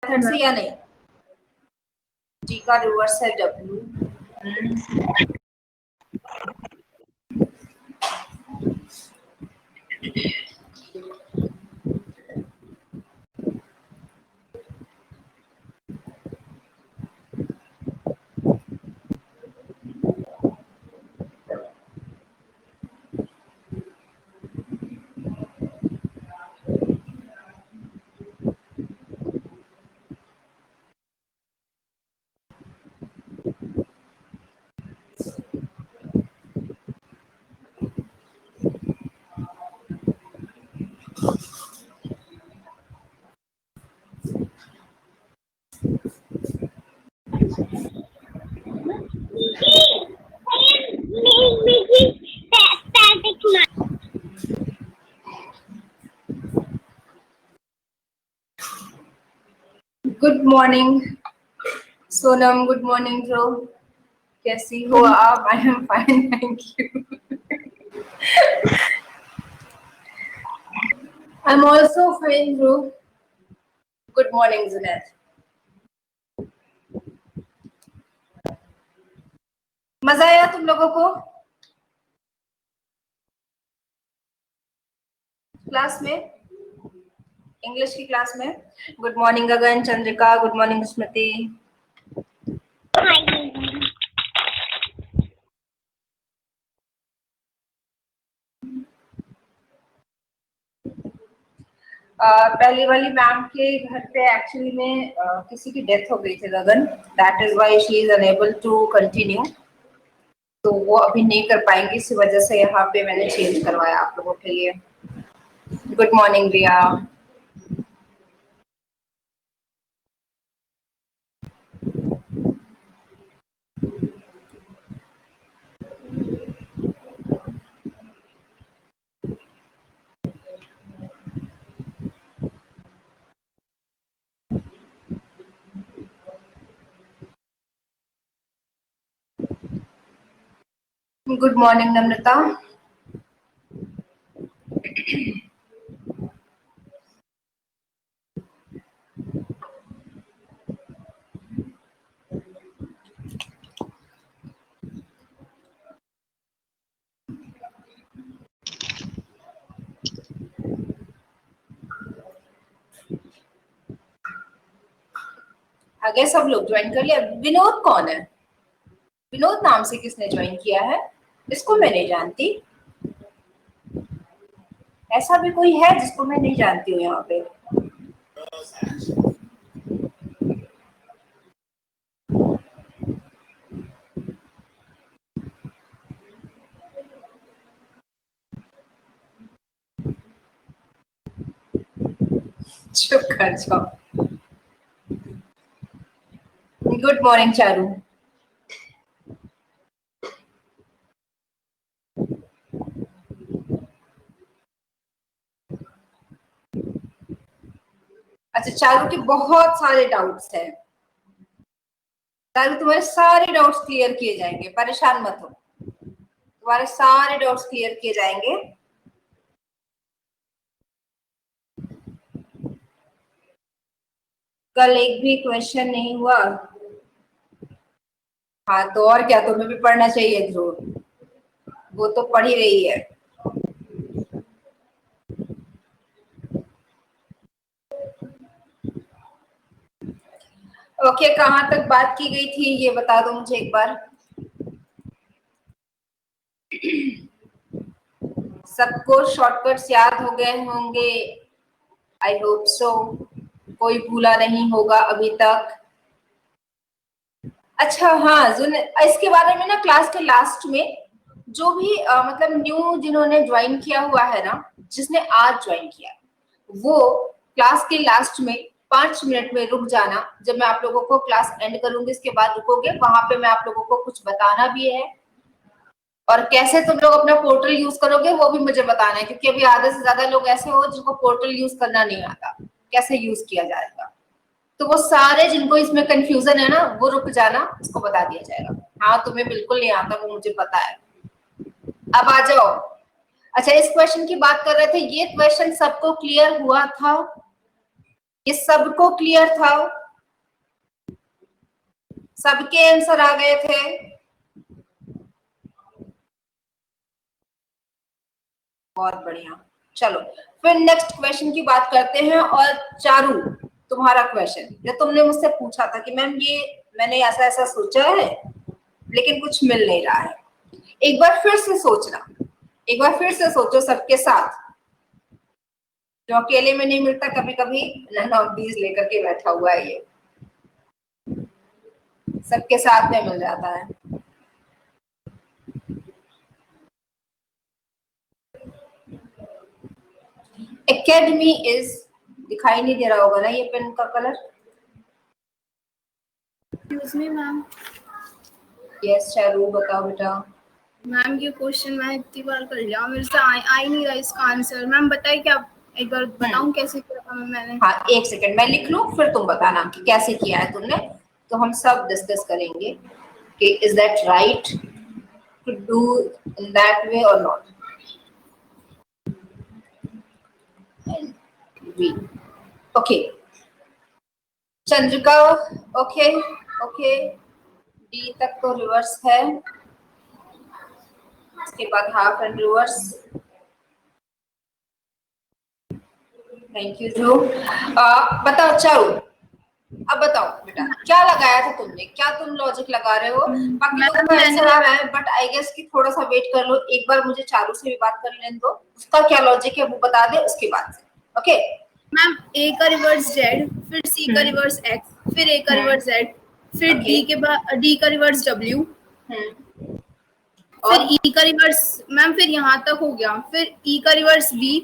Method से या नहीं? जी का रिवर्स है W. Good morning Sonam, good morning Dhruv, कैसी हो आप? I am fine, thank you. I am also fine Dhruv. Good morning Junaid. मजा आया तुम लोगों को क्लास में, इंग्लिश की क्लास में? गुड मॉर्निंग गगन, चंद्रिका, गुड मॉर्निंग स्मृति। पहली वाली मैम के घर पे एक्चुअली में किसी की डेथ हो गई थी Gagan, that is why she is unable to continue, तो वो अभी नहीं कर पाएंगी, इसी वजह से यहाँ पे मैंने चेंज करवाया आप लोगों के लिए। गुड मॉर्निंग रिया। गुड मॉर्निंग नम्रता। आगे सब लोग ज्वाइन कर लिया। विनोद कौन है? विनोद नाम से किसने ज्वाइन किया है? इसको मैं नहीं जानती। ऐसा भी कोई है जिसको मैं नहीं जानती हूँ यहाँ पे? चुप कर जाओ। Good morning Charu. अच्छा, चारू के बहुत सारे डाउट्स हैं। चारू, तुम्हारे सारे डाउट्स क्लियर किए जाएंगे, परेशान मत हो, तुम्हारे सारे डाउट्स क्लियर किए जाएंगे। कल एक भी क्वेश्चन नहीं हुआ? हाँ तो और क्या, तुम्हें भी पढ़ना चाहिए जरूर, वो तो पढ़ ही रही है। ओके, कहाँ तक बात की गई थी ये बता दो मुझे एक बार। सबको शॉर्टकट्स याद हो गए होंगे, आई होप सो, कोई भूला नहीं होगा अभी तक। अच्छा हाँ, इसके बारे में ना क्लास के लास्ट में जो भी मतलब न्यू जिन्होंने ज्वाइन किया हुआ है ना, जिसने आज ज्वाइन किया, वो क्लास के लास्ट में 5 मिनट में रुक जाना। जब मैं आप लोगों को क्लास एंड करूंगी इसके बाद रुकोगे, वहां पे मैं आप लोगों को कुछ बताना भी है, और कैसे तुम लोग अपना पोर्टल यूज करोगे वो भी मुझे बताना है, क्योंकि अभी आधे से ज्यादा लोग ऐसे हो जिनको पोर्टल यूज करना नहीं आता, कैसे यूज किया जाएगा। तो वो सारे जिनको इसमें कंफ्यूजन है ना, वो रुक जाना, उसको बता दिया जाएगा। हाँ तुम्हें बिल्कुल नहीं आता, वो मुझे पता है। अब आ जाओ। अच्छा, इस क्वेश्चन की बात कर रहे थे, ये क्वेश्चन सबको क्लियर हुआ था? ये सबको क्लियर था? सबके आंसर आ गए थे? बहुत बढ़िया। चलो फिर नेक्स्ट क्वेश्चन की बात करते हैं। और चारू, तुम्हारा क्वेश्चन जो तुमने मुझसे पूछा था कि मैम ये मैंने ऐसा ऐसा सोचा है लेकिन कुछ मिल नहीं रहा है, एक बार फिर से सोचना, एक बार फिर से सोचो सबके साथ। जो अकेले में नहीं मिलता, कभी कभी नन ऑफ दीज लेकर के बैठा हुआ है, ये सबके साथ में मिल जाता है। एकेडमी इज, दिखाई नहीं दे रहा होगा ना ये पेन का colour? Excuse me ma'am. Yes Charu, बताओ बेटा। मैम ये क्वेश्चन मैं इतनी बार कर लिया, मेरे से आ ही नहीं रहा इसका आंसर। मैम बताइए, क्या एक बार बताऊं कैसे किया था मैंने? हाँ, एक सेकंड मैं लिख लूं, फिर तुम बताना कि कैसे किया है तुमने, तो हम सब डिस्कस करेंगे कि is that right to do in that way और not. Okay Chandrika, okay okay, D तक तो रिवर्स है, इसके बाद half and reverse. Thank you जो। बताओ चारू, अब बताओ बेटा क्या लगाया था तुमने, क्या तुम लॉजिक लगा रहे हो? बाकी लोगों का आंसर आ रहा है बट आई गेस कि थोड़ा सा वेट कर लो, एक बार मुझे चारू से भी बात कर लेने दो, उसका क्या लॉजिक है वो बता दे उसके बाद से। ओके मैम ए का रिवर्स जेड, फिर सी का रिवर्स एक्स, फिर ए का रिवर्स जेड, फिर डी के बाद डी का रिवर्स डब्ल्यू, फिर ई का रिवर्स, मैम फिर यहाँ तक हो गया, फिर ई का रिवर्स बी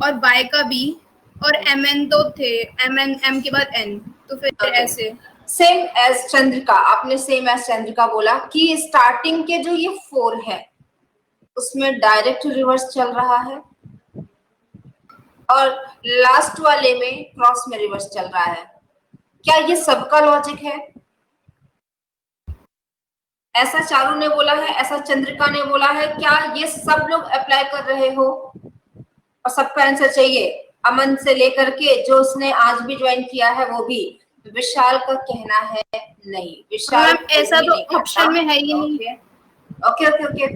और वाई का बी, और एम एन तो थे, एम के बाद एन, तो फिर ऐसे सेम एज चंद्रिका, आपने सेम एज चंद्रिका बोला कि स्टार्टिंग के जो ये 4 है उसमें डायरेक्ट रिवर्स चल रहा है और लास्ट वाले में क्रॉस में रिवर्स चल रहा है। क्या ये सबका लॉजिक है? ऐसा चारू ने बोला है, ऐसा चंद्रिका ने बोला है, क्या ये सब लोग अप्लाई कर रहे हो? और सबका आंसर चाहिए, अमन से लेकर के जो उसने आज भी ज्वाइन किया है वो भी। विशाल का कहना है नहीं, विशाल ऐसा तो ऑप्शन में है ही नहीं। ओके ओके ओके,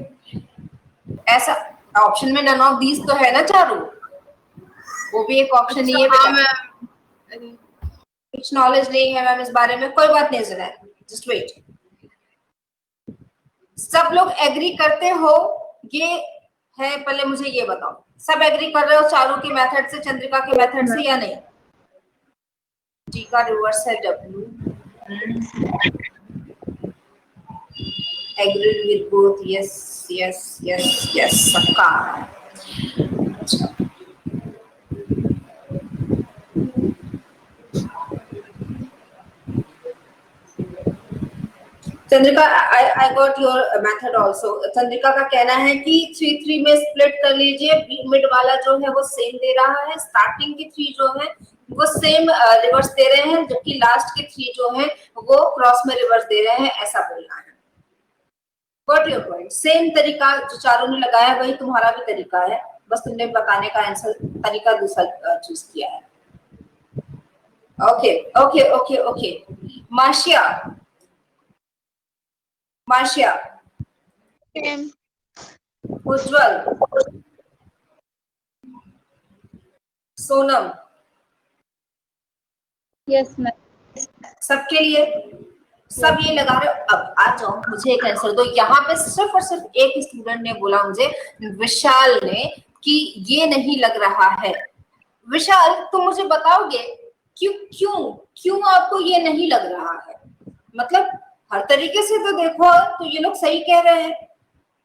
ऐसा ऑप्शन में नन ऑफ दीज तो है ना चारू, वो भी एक ऑप्शन नहीं है बेटा। कुछ नॉलेज नहीं है मैम इस बारे में, कोई बात नहीं जरा, जस्ट वेट। सब लोग एग्री करते हो ये है, पहले मुझे ये बताओ, सब एग्री कर रहे हो चारू के मेथड से, चंद्रिका के मेथड से या नहीं? डी का रिवर्स है W, agree with both, yes yes yes yes, सबका। अच्छा Chandrika, I got your method also. Chandrika का कहना है कि 3-3 में स्प्लिट कर लीजिए, मिड वाला जो है वो सेम दे रहा है, स्टार्टिंग के 3 जो है वो सेम रिवर्स दे रहे हैं, जबकि लास्ट के 3 जो है वो क्रॉस में रिवर्स दे रहे हैं, ऐसा बोलना है। Got your point. सेम तरीका जो चारों ने लगाया वही तुम्हारा भी तरीका है, बस तुमने बताने का आंसर तरीका दूसरा चूज किया है। ओके ओके ओके ओके, माशिया, माशिया, उज्जवल, सोनम, यस मैम, सबके लिए सब ये लगा रहे हो। अब आ जाओ, मुझे एक आंसर दो। यहाँ पे सिर्फ और सिर्फ एक स्टूडेंट ने बोला मुझे, विशाल ने, कि ये नहीं लग रहा है। विशाल तुम मुझे बताओगे क्यों क्यों क्यों आपको ये नहीं लग रहा है? मतलब हर तरीके से तो देखो तो ये लोग सही कह रहे हैं,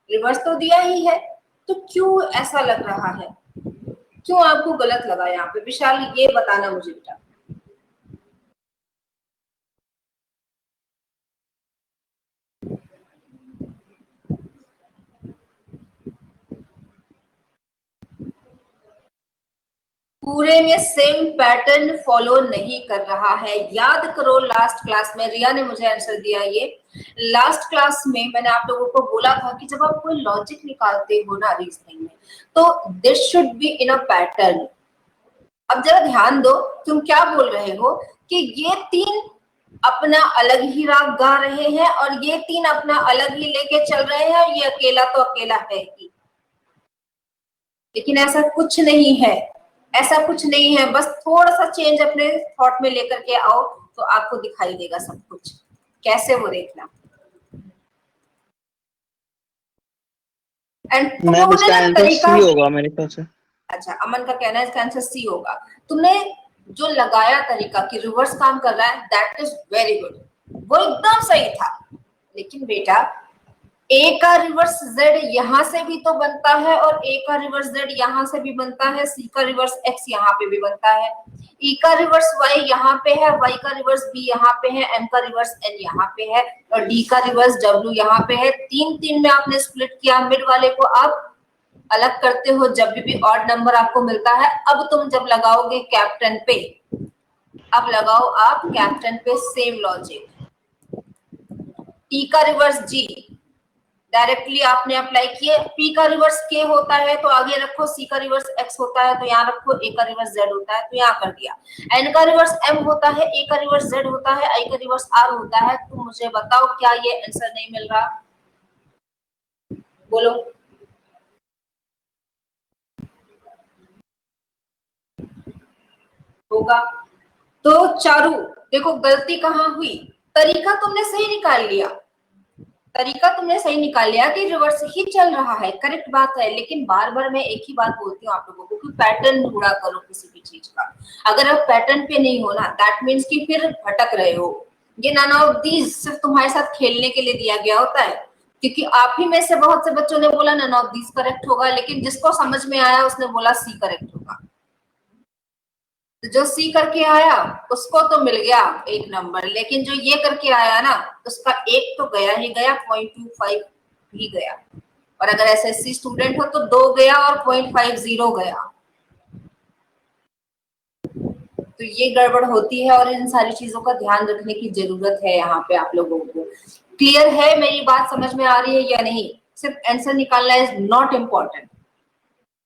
रिवर्स तो दिया ही है, तो क्यों ऐसा लग रहा है, क्यों आपको गलत लगा यहाँ पे? विशाल ये बताना मुझे बेटा। पूरे में सेम पैटर्न फॉलो नहीं कर रहा है। याद करो लास्ट क्लास में रिया ने मुझे आंसर दिया, ये लास्ट क्लास में मैंने आप लोगों को बोला था कि जब आप कोई लॉजिक निकालते हो ना रीजनिंग में, तो this should be in a pattern. अब जरा ध्यान दो, तुम क्या बोल रहे हो कि ये 3 अपना अलग ही राग गा रहे हैं और ये तीन अपना अलग ही लेके चल रहे हैं और ये अकेला तो अकेला है ही। लेकिन ऐसा कुछ नहीं है, ऐसा कुछ नहीं है, बस थोड़ा सा चेंज अपने थॉट में लेकर के आओ तो आपको दिखाई देगा सब कुछ। कैसे वो देखना। एंड तुम मैम लोगों ने इसका ना आंसर तरीका, सी होगा मेरे ख्याल से। अच्छा अमन का कहना है इसका आंसर सी होगा। तुमने जो लगाया तरीका कि रिवर्स काम कर रहा है, दैट इज वेरी गुड, वो एकदम सही था। लेकिन बेटा ए का रिवर्स जेड यहां से भी तो बनता है और ए का रिवर्स जेड यहां से भी बनता है, सी का रिवर्स एक्स यहाँ पे भी बनता है, ई का रिवर्स वाई यहाँ पे है, वाई का रिवर्स बी यहाँ पे है, एम का रिवर्स एन यहाँ पे है और डी का रिवर्स डब्ल्यू यहाँ पे है। तीन तीन में आपने स्प्लिट किया, मिड वाले को आप अलग करते हो जब भी ऑड नंबर आपको मिलता है। अब तुम जब लगाओगे कैप्टन पे, अब लगाओ आप कैप्टन पे सेम लॉजिक। टी का रिवर्स जी डायरेक्टली आपने अप्लाई किए, पी का रिवर्स के होता है तो आगे रखो, सी का रिवर्स एक्स होता है तो यहाँ रखो, ए का रिवर्स जेड होता है तो यहाँ कर दिया, एन का रिवर्स एम होता है, ए का रिवर्स जेड होता है, आई का रिवर्स आर होता है। तो मुझे बताओ क्या ये आंसर नहीं मिल रहा? बोलो। होगा। तो चारू देखो गलती कहाँ हुई, तरीका तुमने सही निकाल लिया, तरीका तुमने सही निकाल लिया कि रिवर्स ही चल रहा है, करेक्ट बात है। लेकिन बार बार मैं एक ही बात बोलती हूँ आप लोगों को कि पैटर्न ढूंढा करो किसी भी चीज का। अगर आप पैटर्न पे नहीं हो ना, दैट मीन्स कि फिर भटक रहे हो। ये नन ऑफ दीज सिर्फ तुम्हारे साथ खेलने के लिए दिया गया होता है, क्योंकि आप ही में से बहुत से बच्चों ने बोला नन ऑफ दीज करेक्ट होगा, लेकिन जिसको समझ में आया उसने बोला सी करेक्ट होगा। तो जो सी करके आया उसको तो मिल गया एक नंबर, लेकिन जो ये करके आया ना उसका एक तो गया ही गया, 0.25 भी गया। और अगर एसएससी स्टूडेंट हो तो 2 गया और 0.50 गया। तो ये गड़बड़ होती है और इन सारी चीजों का ध्यान रखने की जरूरत है यहाँ पे आप लोगों को। क्लियर है? मेरी बात समझ में आ रही है या नहीं? सिर्फ आंसर निकालना इज नॉट इम्पोर्टेंट।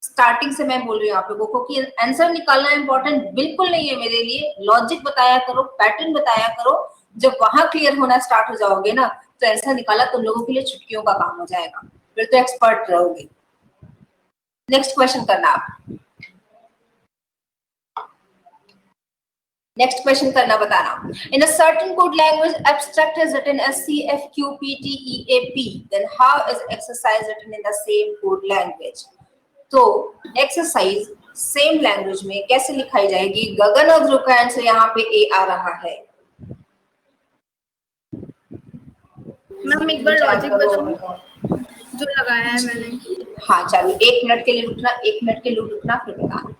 स्टार्टिंग से मैं बोल रही हूँ आप लोगों को कि आंसर निकालना इंपॉर्टेंट बिल्कुल नहीं है मेरे लिए, लॉजिक बताया करो, पैटर्न बताया करो। जब वहां क्लियर होना स्टार्ट हो जाओगे ना तो आंसर निकाला तुम लोगों के लिए छुट्टियों का काम हो जाएगा, फिर तो एक्सपर्ट रहोगे। नेक्स्ट क्वेश्चन करना आप, नेक्स्ट क्वेश्चन करना बताना। In a certain code language abstract is written as CFQPTEAP, then how is exercise written in the same code language? तो एक्सरसाइज सेम लैंग्वेज में कैसे लिखाई जाएगी? गगन और ध्रुव का आंसर यहाँ पे ए आ रहा है। मैम एक बार लॉजिक बताओ जो लगाया है मैंने। हाँ चलो 1 मिनट के लिए रुकना, 1 मिनट के लिए रुकना फिर बताना।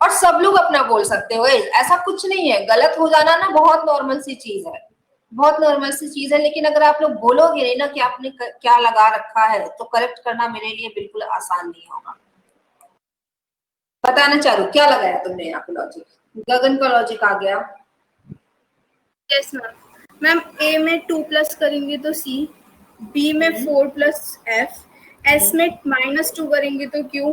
और सब लोग अपना बोल सकते हो, ऐसा कुछ नहीं है। गलत हो जाना ना बहुत नॉर्मल सी चीज है, बहुत नॉर्मल सी चीज है। लेकिन अगर आप लोग बोलोगे नहीं ना कि आपने क्या लगा रखा है तो करेक्ट करना मेरे लिए बिल्कुल आसान नहीं होगा। बताना चारू क्या लगाया तुमने यहाँ पे लॉजिक? गगन का लॉजिक आ गया। Yes ma'am. मैम ए में 2 प्लस करेंगे तो सी, बी में 4 प्लस एफ, एस में -2 करेंगे तो क्यू,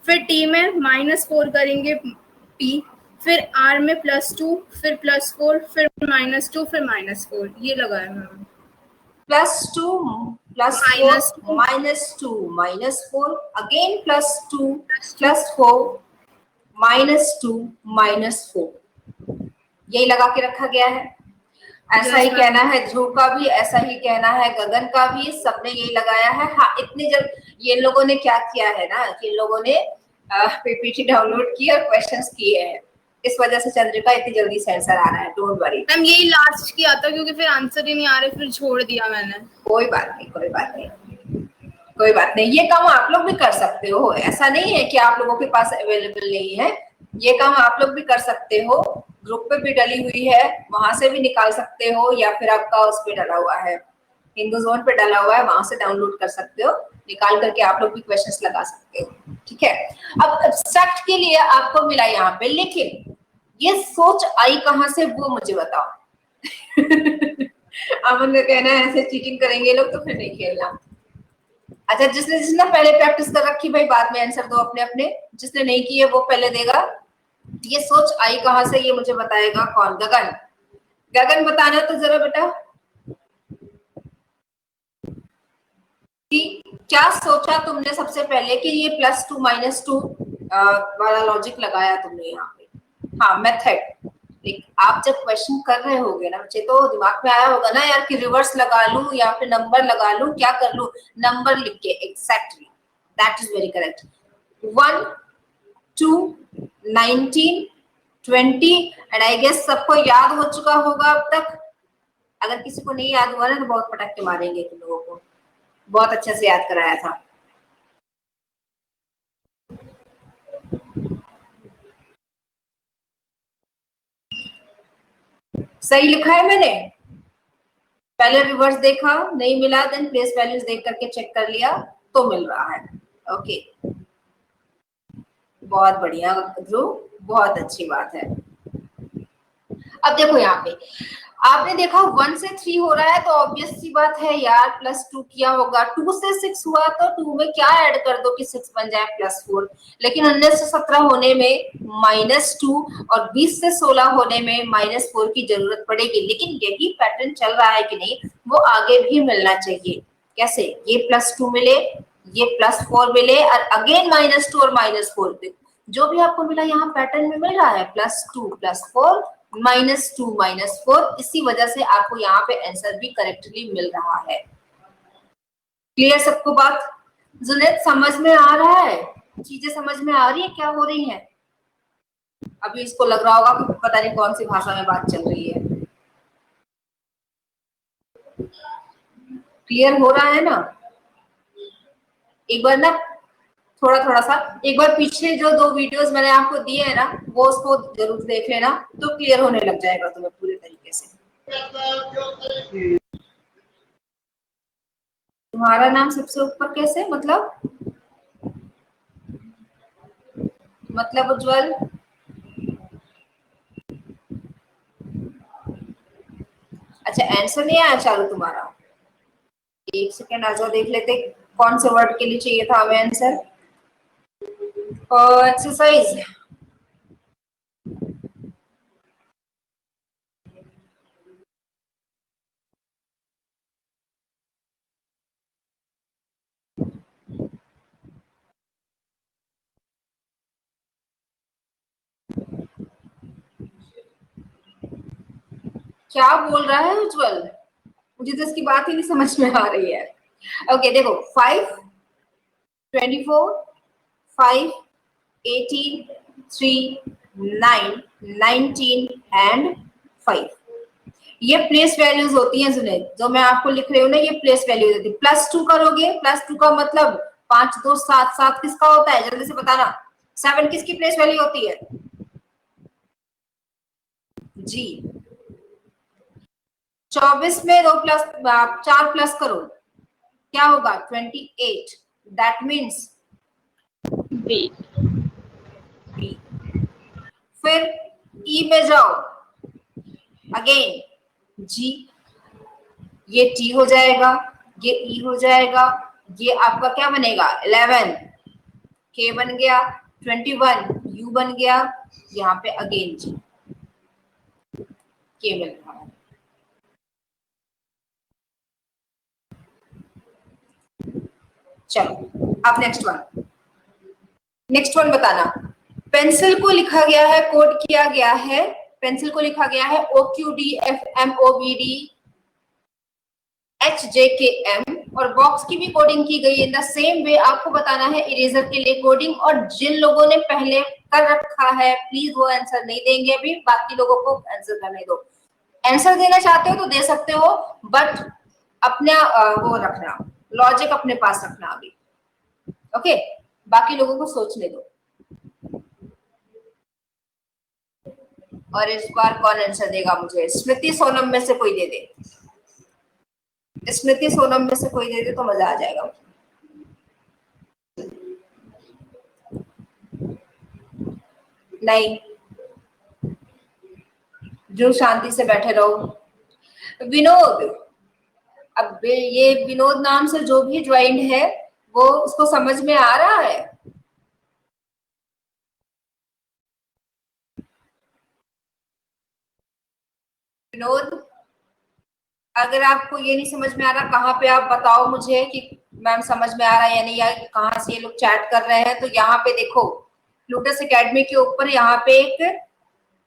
फिर टी में -4 करेंगे पी, फिर आर में +2, फिर +4, फिर -2, फिर -4। ये लगाया मैम। +2 +4 -2 -4 अगेन +2 +4 -2 -4, यही लगा के रखा गया है। ऐसा ही कहना है ध्रुव का भी, ऐसा ही कहना है गगन का भी, सबने यही लगाया है। हाँ इतनी जल्द ये लोगों ने क्या किया है ना कि लोगों ने पीपीटी डाउनलोड की और क्वेश्चंस किए हैं, इस वजह से चंद्रिका इतनी जल्दी से आंसर आ रहा है। डोंट वरी मैम, यही लास्ट किया था क्योंकि फिर आंसर ही नहीं आ रहे, फिर छोड़ दिया मैंने। कोई बात नहीं, कोई बात नहीं, कोई बात नहीं। ये काम आप लोग भी कर सकते हो, ऐसा नहीं है कि आप लोगों के पास अवेलेबल नहीं है। ये काम आप लोग भी कर सकते हो, ग्रुप पे भी डली हुई है, वहां से भी निकाल सकते हो, या फिर आपका उस पे डला हुआ है, हिंदुज़ोन पे डला हुआ है, वहां से डाउनलोड कर सकते हो, निकाल करके आप लोग भी क्वेश्चंस लगा सकते हो। ठीक है, अब एब्स्ट्रैक्ट के लिए आपको मिला यहाँ पे, लेकिन ये सोच आई कहाँ से वो मुझे बताओ। अमन का कहना है ऐसे चीटिंग करेंगे लोग तो फिर नहीं खेलना। अच्छा, जिसने पहले प्रैक्टिस कर रखी भाई बाद में आंसर दो अपने अपने, जिसने नहीं की है वो पहले देगा। ये सोच आई कहां से, ये मुझे बताएगा कौन? गगन, गगन बताना तो जरा बेटा कि क्या सोचा तुमने सबसे पहले कि ये +2 - 2 वाला लॉजिक लगाया तुमने यहाँ पे? हाँ, मेथड। आप जब क्वेश्चन कर रहे होगे ना बच्चे, तो दिमाग में आया होगा ना यार कि रिवर्स लगा लूं या फिर नंबर लगा लूं, क्या कर लूं? नंबर लिख के, exactly, that is very correct. 1 2 19 20 and I guess सबको याद हो चुका होगा अब तक। अगर किसी को नहीं याद हुआ ना तो बहुत पटक के मारेंगे तुम लोगों को। बहुत अच्छे से याद कराया था। सही लिखा है मैंने? पहले रिवर्स देखा, नहीं मिला, देन प्लेस वैल्यूज देख करके चेक कर लिया तो मिल रहा है। ओके, बहुत बढ़िया ध्रुव, बहुत अच्छी बात है। अब देखो यहाँ पे आपने देखा 1 से 3 हो रहा है तो ऑब्वियस सी बात है यार +2 किया होगा। 2 से 6 हुआ तो 2 में क्या ऐड कर दो कि 6 बन जाए +4। लेकिन 19 से 17 होने में -2 और 20 से 16 होने में -4 की जरूरत पड़ेगी। लेकिन यही पैटर्न चल रहा है कि नहीं, वो आगे भी मिलना चाहिए। कैसे? ये +2 मिले, ये +4 मिले और अगेन -2 और -4। जो भी आपको मिला यहाँ पैटर्न में मिल रहा है +2 +4 -2 -4। इसी वजह से आपको यहाँ पे आंसर भी करेक्टली मिल रहा है। क्लियर सबको बात? जुनैद समझ में आ रहा है? चीजें समझ में आ रही है क्या हो रही है? अभी इसको लग रहा होगा कि पता नहीं कौन सी भाषा में बात चल रही है। क्लियर हो रहा है ना? एक बार ना थोड़ा थोड़ा सा, एक बार पीछे जो 2 वीडियोस मैंने आपको दिए हैं ना, वो उसको जरूर देख लेना, तो क्लियर होने लग जाएगा तुम्हें पूरे तरीके से। तुम्हारा नाम सबसे ऊपर कैसे? मतलब उज्जवल, अच्छा आंसर नहीं आया चालू तुम्हारा? एक सेकेंड आजा देख लेते कौन से वर्ड के लिए चाहिए था हमें आंसर। एक्सरसाइज, क्या बोल रहा है उज्जवल? मुझे तो इसकी बात ही नहीं समझ में आ रही है। ओके देखो, 5 24 5 18 3 9 19 एंड 5, ये प्लेस वैल्यूज होती हैं जुनैद। जो मैं आपको लिख रही हूँ ना, ये प्लेस वैल्यूज होती है। +2 करोगे, +2 का मतलब 5 2 7 7 किसका होता है? जल्दी से बताना। 7 किसकी प्लेस वैल्यू होती है? जी। 24 में 2 प्लस 4 प्लस करो, क्या होगा? 28। That means B. बी। फिर ई में जाओ, अगेन जी, ये टी हो जाएगा, ये ई हो जाएगा, ये आपका क्या बनेगा? 11, के बन गया, 21 यू बन गया, यहाँ पे अगेन जी के मिल रहा है। चलो अब नेक्स्ट वन बताना। पेंसिल को लिखा गया है, कोड किया गया है, पेंसिल को लिखा गया है OQDFMOBD HJKM, और बॉक्स की भी कोडिंग की गई है इन द सेम वे। आपको बताना है इरेजर के लिए कोडिंग, और जिन लोगों ने पहले कर रखा है प्लीज वो आंसर नहीं देंगे अभी, बाकी लोगों को आंसर करने दो। आंसर देना चाहते हो तो दे सकते हो, बट अपना वो रखना, लॉजिक अपने पास रखना अभी। ओके, बाकी लोगों को सोचने दो। और इस बार कौन आंसर देगा मुझे? स्मृति सोनम में से कोई दे दे, स्मृति सोनम में से कोई दे दे तो मजा आ जाएगा। नहीं, जो शांति से बैठे रहो। विनोद, अब ये विनोद नाम से जो भी ज्वाइंट है वो उसको समझ में आ रहा है? विनोद, अगर आपको ये नहीं समझ में आ रहा कहाँ पे, आप बताओ मुझे कि मैम समझ में आ रहा है या नहीं, या कहाँ से ये लोग चैट कर रहे हैं। तो यहाँ पे देखो, लूटस एकेडमी के ऊपर यहाँ पे एक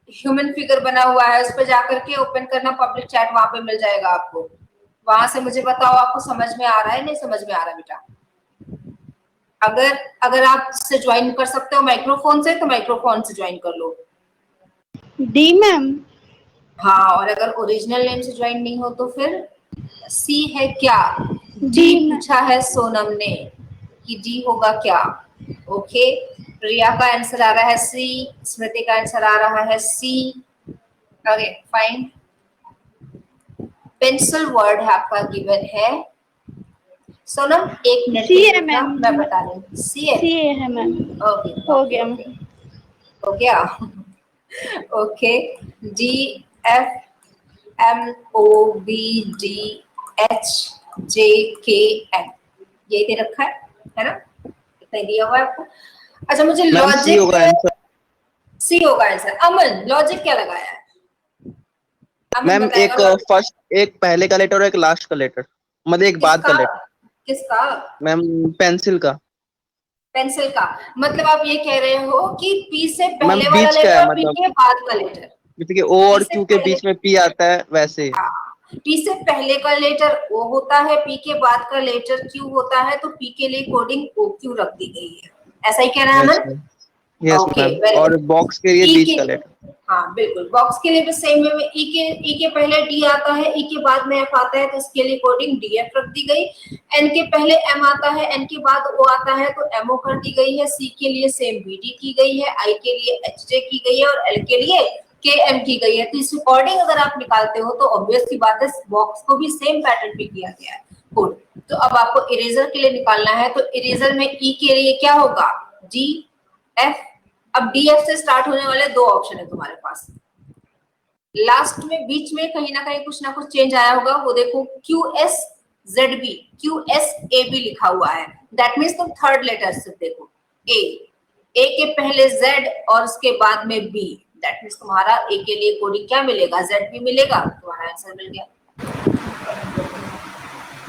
ह्यूमन फिगर बना हुआ है, उस पर जाकर के ओपन करना पब्लिक चैट, वहां पे मिल जाएगा आपको। वहां से मुझे बताओ आपको समझ में आ रहा है नहीं समझ में आ रहा बेटा। अगर अगर आप से ज्वाइन कर सकते हो माइक्रोफोन से तो माइक्रोफोन से ज्वाइन कर लो। D ma'am. हाँ, और अगर ओरिजिनल नेम से ज्वाइन नहीं हो तो फिर सी है क्या? D D ma'am. पूछा है सोनम ने कि डी होगा क्या। ओके, प्रिया का आंसर आ रहा है सी, स्मृति का आंसर आ रहा है C. Okay fine. Pencil word है आपका गिवन है। सोनम एक मिनट के सी लिए है रुकना, मैम। मैं बता रही हूँ। सी है। सी है मैम। ओके हो ओके गया ओके, मैम। हो गया। Okay, D F M O B D H J K N, ये दे रखा है ना? इतना दिया हुआ है आपको। अच्छा, मुझे मैम सी लॉजिक, होगा आंसर। सी होगा आंसर। अमन, लॉजिक क्या लगाया है? अमन मैम बताएगा एक लॉजिक। फर्स्ट, एक पहले का लेटर और एक लास्ट का लेटर, मतलब एक बाद का किसका? लेटर। किसका? मैम पेंसिल का। पेंसिल का। मतलब आप ये कह रहे हो कि पी से मैम पहले वाला बीच का लेटर है, और पी मतलब के बाद का लेटर। जैसे कि ओ पी और से क्यू के पहले, बीच में पी आता है वैसे। हाँ, पी से पहले का लेटर ओ होता है, पी के बाद का लेटर क्यू होता है, तो पी के लिए कोडिंग ओ क्यू रख दी गई है। ऐसा ही कहना है yes Aman? Ma'am. Yes okay ma'am, very और गुड। बॉक्स के लिए ई बीच के का लिए, लेटर। हाँ बिल्कुल, बॉक्स के लिए भी सेम है। ई के पहले डी आता है, ई के बाद में एफ आता है, तो इसके लिए कोडिंग डी एफ रख दी गई। एन के पहले एम आता है, एन के बाद ओ आता है, तो एमओ कर दी गई है। सी के लिए सेम बी डी की गई है, आई के लिए एच जे की गई है, और एल के लिए के एम की गई है। तो इस अकॉर्डिंग अगर आप निकालते हो तो ऑब्वियस सी बात है, बॉक्स को भी सेम पैटर्न पे किया गया है कोड। तो अब आपको इरेजर के लिए निकालना है, तो इरेजर में ई के लिए क्या होगा? D F. अब डी एफ से स्टार्ट होने वाले दो ऑप्शन है तुम्हारे पास। लास्ट में बीच में कहीं ना कुछ चेंज आया होगा, वो देखो Q S Z B, Q S A B लिखा हुआ है। दैट मीन्स तुम थर्ड लेटर से देखो, ए, ए के पहले जेड और उसके बाद में बी। दैट मीन्स तुम्हारा ए के लिए कोडिंग क्या मिलेगा? जेड बी मिलेगा। तुम्हारा आंसर मिल गया।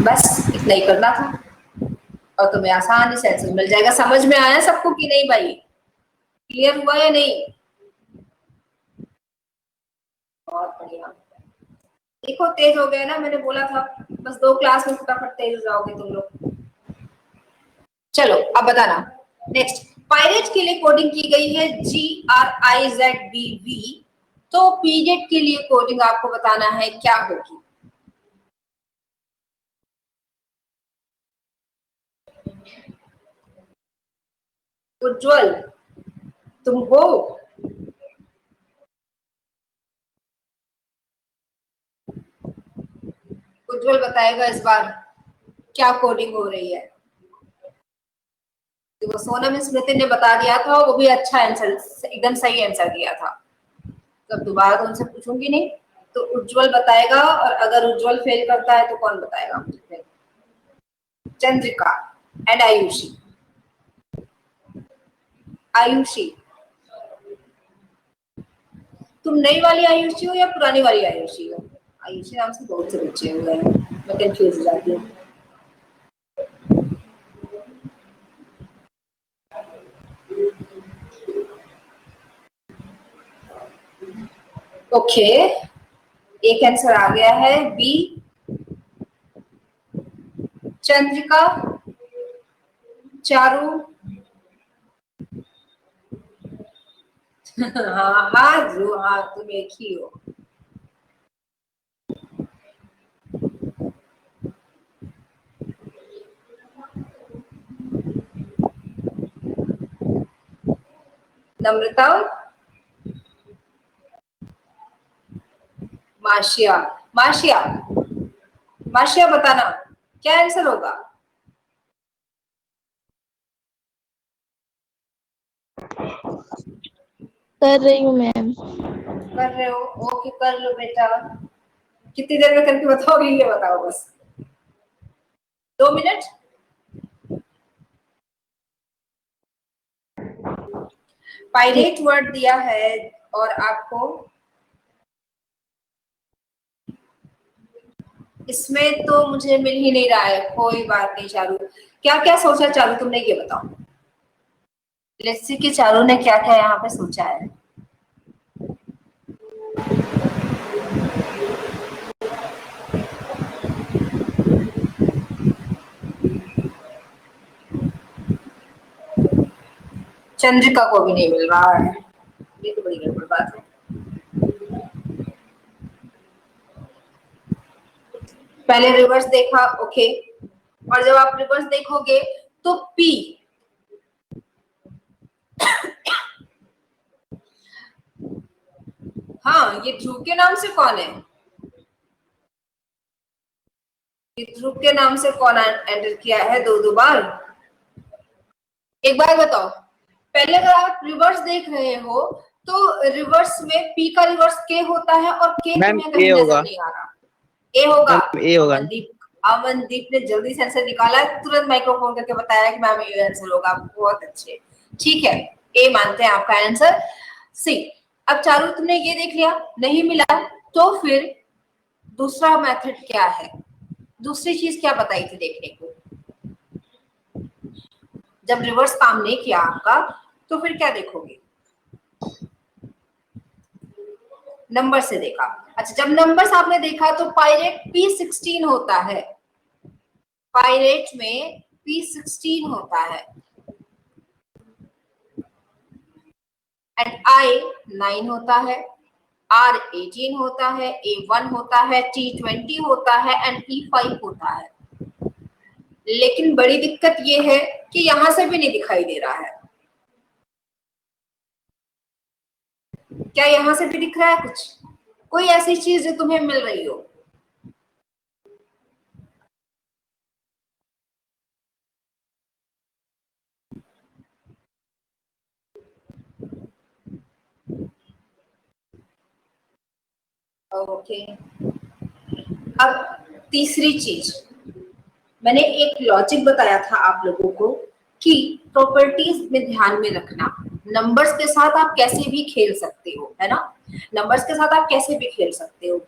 बस इतना ही करना था और तुम्हें आसानी से आंसर मिल जाएगा। समझ में आया सबको कि नहीं भाई? क्लियर हुआ या नहीं? बहुत बढ़िया। देखो तेज हो गए ना, मैंने बोला था बस 2 क्लास में फटाफट तेज हो जाओगे तुम लोग। चलो अब बताना। नेक्स्ट, पायरेट के लिए कोडिंग की गई है GRIZBV, तो पीरियड के लिए कोडिंग आपको बताना है क्या होगी। उज्जवल, तुम हो? उज्जवल बताएगा इस बार क्या कोडिंग हो रही है। तो सोनम स्मृति ने बता दिया था, वो भी अच्छा आंसर, एकदम सही आंसर दिया था। तो अब दोबारा तो उनसे पूछूंगी नहीं, तो उज्जवल बताएगा। और अगर उज्जवल फेल करता है तो कौन बताएगा मुझे? चंद्रिका एंड आयुषी। आयुषी, तुम नई वाली आयुषी हो या पुरानी वाली आयुषी हो? आयुषी नाम से बहुत से बच्चे हुए हैं, मैं कंफ्यूज हो जाती हूँ। ओके, एक आंसर आ गया है बी, चंद्रिका, चारू। हाँ हाँ जो, हाँ तुम एक ही हो। नम्रता, माशिया। माशिया, माशिया बताना क्या आंसर होगा? कर रही हूँ मैम। कर रहे हो? ओके कर लो बेटा। कितनी देर में करके बताओगे ये बताओ बस। 2 मिनट। पायरेट वर्ड दिया है और आपको इसमें तो मुझे मिल ही नहीं रहा है, कोई बात नहीं चारू। क्या क्या सोचा चारू तुमने, ये बताओ। लेट्स सी कि चारू ने क्या क्या यहाँ पे सोचा है। चंद्रिका को भी नहीं मिल रहा है, ये तो बड़ी गड़बड़ बात है। पहले रिवर्स देखा, ओके, और जब आप रिवर्स देखोगे तो पी, हाँ, ये ध्रुव के नाम से कौन है? ये ध्रुव के नाम से कौन एंटर किया है दो बार? एक बार बताओ, पहले अगर आप रिवर्स देख रहे हो तो रिवर्स में पी का रिवर्स के होता है, और के मैम तुम्हें ए कहीं नजर होगा, नहीं आ रहा। ए होगा। मैम ए होगा। अमनदीप ने जल्दी से आंसर निकाला, तुरंत माइक्रोफोन करके बताया कि मैम ये आंसर होगा। बहुत अच्छे, ठीक है, ए मानते हैं आपका आंसर। सी, अब चारू तुमने ये देख लिया, नहीं मिला, तो फिर दूसरा मेथड क्या है? दूसरी चीज क्या बताई थी देखने को? जब रिवर्स काम नहीं किया आपका तो फिर क्या देखोगे? नंबर से देखा। अच्छा, जब नंबर्स आपने देखा तो पायरेट P16 होता है, पायरेट में P16 होता है, एंड I 9 होता है, R 18 होता है, A 1 होता है, T 20 होता है, एंड E 5 होता है। लेकिन बड़ी दिक्कत ये है कि यहां से भी नहीं दिखाई दे रहा है। क्या यहां से भी दिख रहा है कुछ? कोई ऐसी चीज जो तुम्हें मिल रही हो? ओके, अब तीसरी चीज, मैंने एक लॉजिक बताया था आप लोगों को कि प्रॉपर्टीज में ध्यान में रखना, नंबर्स के साथ आप कैसे भी खेल सकते हो, है ना? नंबर्स के साथ आप कैसे भी खेल सकते हो।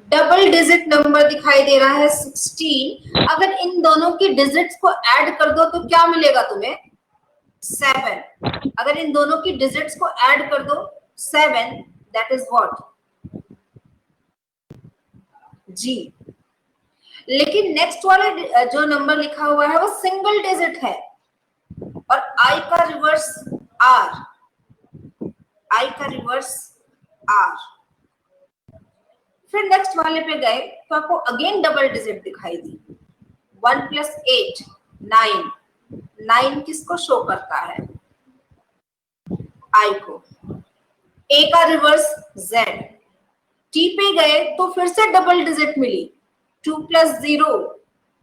डबल डिजिट नंबर दिखाई दे रहा है 16, अगर इन दोनों की डिजिट्स को ऐड कर दो तो क्या मिलेगा तुम्हें? 7। अगर इन दोनों की डिजिट्स को ऐड कर दो 7, दैट इज व्हाट? जी। लेकिन नेक्स्ट वाले जो नंबर लिखा हुआ है वो सिंगल डिजिट है, और आई का रिवर्स आर, आई का रिवर्स आर। फिर नेक्स्ट वाले पे गए तो आपको अगेन डबल डिजिट दिखाई दी, 1 + 8 9। 9 किसको शो करता है? आई को। ए का रिवर्स जेड। टी पे गए तो फिर से डबल डिजिट मिली, 2 + 0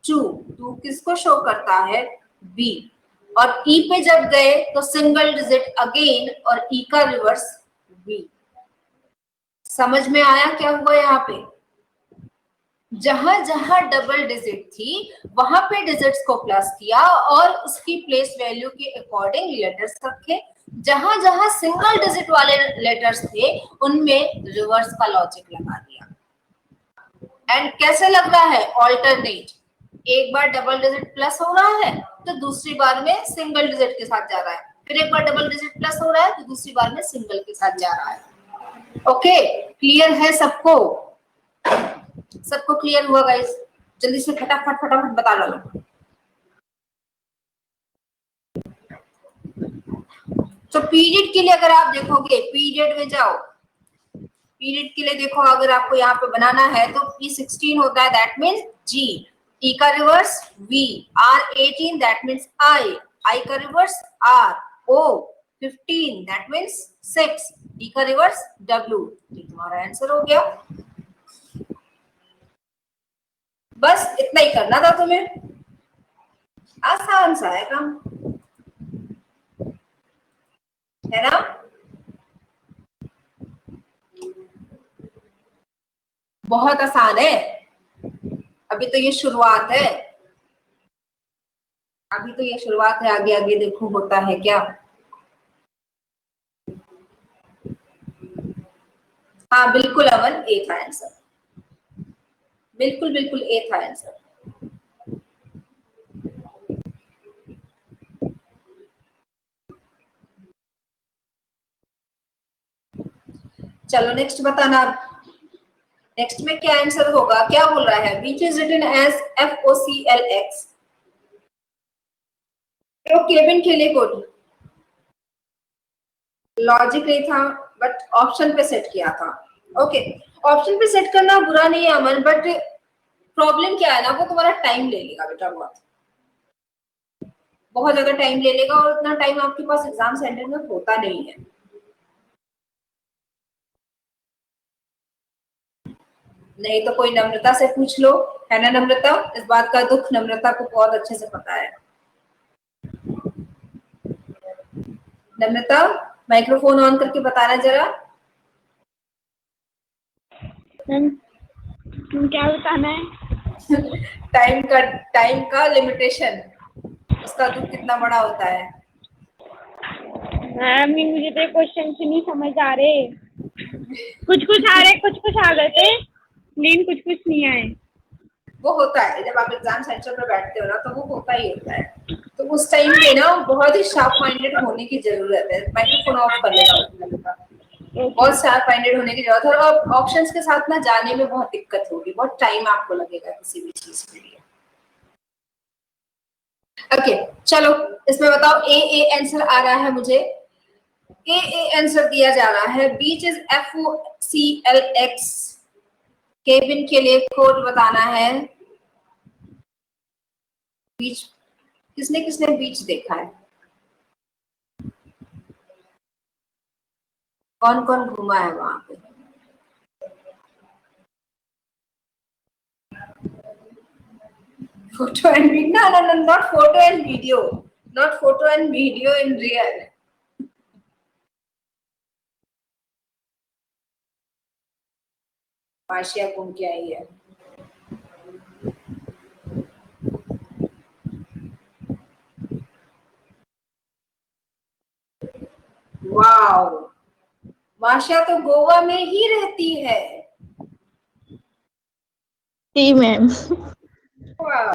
2। 2 किसको शो करता है? बी। और ई पे जब गए तो सिंगल डिजिट अगेन, और ई का रिवर्स बी। समझ में आया क्या हुआ यहाँ पे? जहां जहां डबल डिजिट थी वहां पे डिजिट्स को प्लस किया और उसकी प्लेस वैल्यू के अकॉर्डिंग लेटर्स रखे। जहां जहां सिंगल डिजिट वाले लेटर्स थे उनमें रिवर्स का लॉजिक लगा दिया। एंड कैसे लग रहा है? ऑल्टरनेट, एक बार डबल डिजिट प्लस हो रहा है तो दूसरी बार में सिंगल डिजिट के साथ जा रहा है, फिर एक बार डबल डिजिट प्लस हो रहा है तो दूसरी बार में सिंगल के साथ जा रहा है। ओके, क्लियर है सबको? सबको क्लियर हुआ गाइस? जल्दी से फटाफट फटाफट बता लो। तो पीरियड के लिए अगर आप देखोगे, पीरियड में जाओ, पीरियड के लिए देखो, अगर आपको यहाँ पे बनाना है तो P16 होता है, दैट मीन्स G। E का reverse V। R 18, that means I। I का reverse R। O 15, that means 6। D का रिवर्स W। ये तुम्हारा आंसर हो गया। बस इतना ही करना था तुम्हें, आसान सा है काम, है ना? बहुत आसान है, अभी तो ये शुरुआत है, अभी तो ये शुरुआत है, आगे आगे देखो होता है क्या। हाँ बिल्कुल अमन, ए था आंसर। बिल्कुल बिल्कुल ए था आंसर। चलो नेक्स्ट बताना। नेक्स्ट में क्या आंसर होगा, क्या बोल रहा है, बीच इज रिटन एज FOCLX। तो केबिन के लिए कोड लॉजिक नहीं था, बट ऑप्शन पे सेट किया था। ओके, ऑप्शन पे सेट करना बुरा नहीं है अमन, बट प्रॉब्लम क्या है ना, वो तुम्हारा टाइम ले लेगा बेटा, बहुत बहुत ज्यादा टाइम ले लेगा, और उतना टाइम आपके पास एग्जाम सेंटर में होता नहीं है। नहीं तो कोई नम्रता से पूछ लो, है ना नम्रता, इस बात का दुख नम्रता को बहुत अच्छे से पता है। नम्रता माइक्रोफोन ऑन करके बताना जरा। क्या बताना है? टाइम का लिमिटेशन, उसका दुख कितना बड़ा होता है। मैम मुझे तो क्वेश्चन से नहीं समझ आ रहे, कुछ कुछ आ रहे, कुछ कुछ आ गए थे, लेकिन कुछ कुछ नहीं आए। वो होता है जब आप एग्जाम सेंटर पर बैठते हो ना, तो वो होता ही होता है। तो उस टाइम पे ना बहुत ही शार्प माइंडेड होने की जरूरत है। माइक्रोफोन ऑफ कर लेना नम्रता। बहुत शार्प माइंडेड होने की जरूरत है, और ऑप्शंस के साथ ना जाने में बहुत दिक्कत होगी, बहुत टाइम आपको लगेगा किसी भी चीज के लिए। ओके चलो, इसमें बताओ ए आंसर आ रहा है मुझे, ए आंसर दिया जा रहा है, बीच इज FOCLX। केबिन के लिए कोड बताना है। बीच, किसने किसने बीच देखा है, कौन कौन घूमा है वहां पे। Photo and video, no, not photo and video, not photo and video in real. Mashia घूम के आई है। वाओ, माशिया तो गोवा में ही रहती है। जी मैम। वाओ,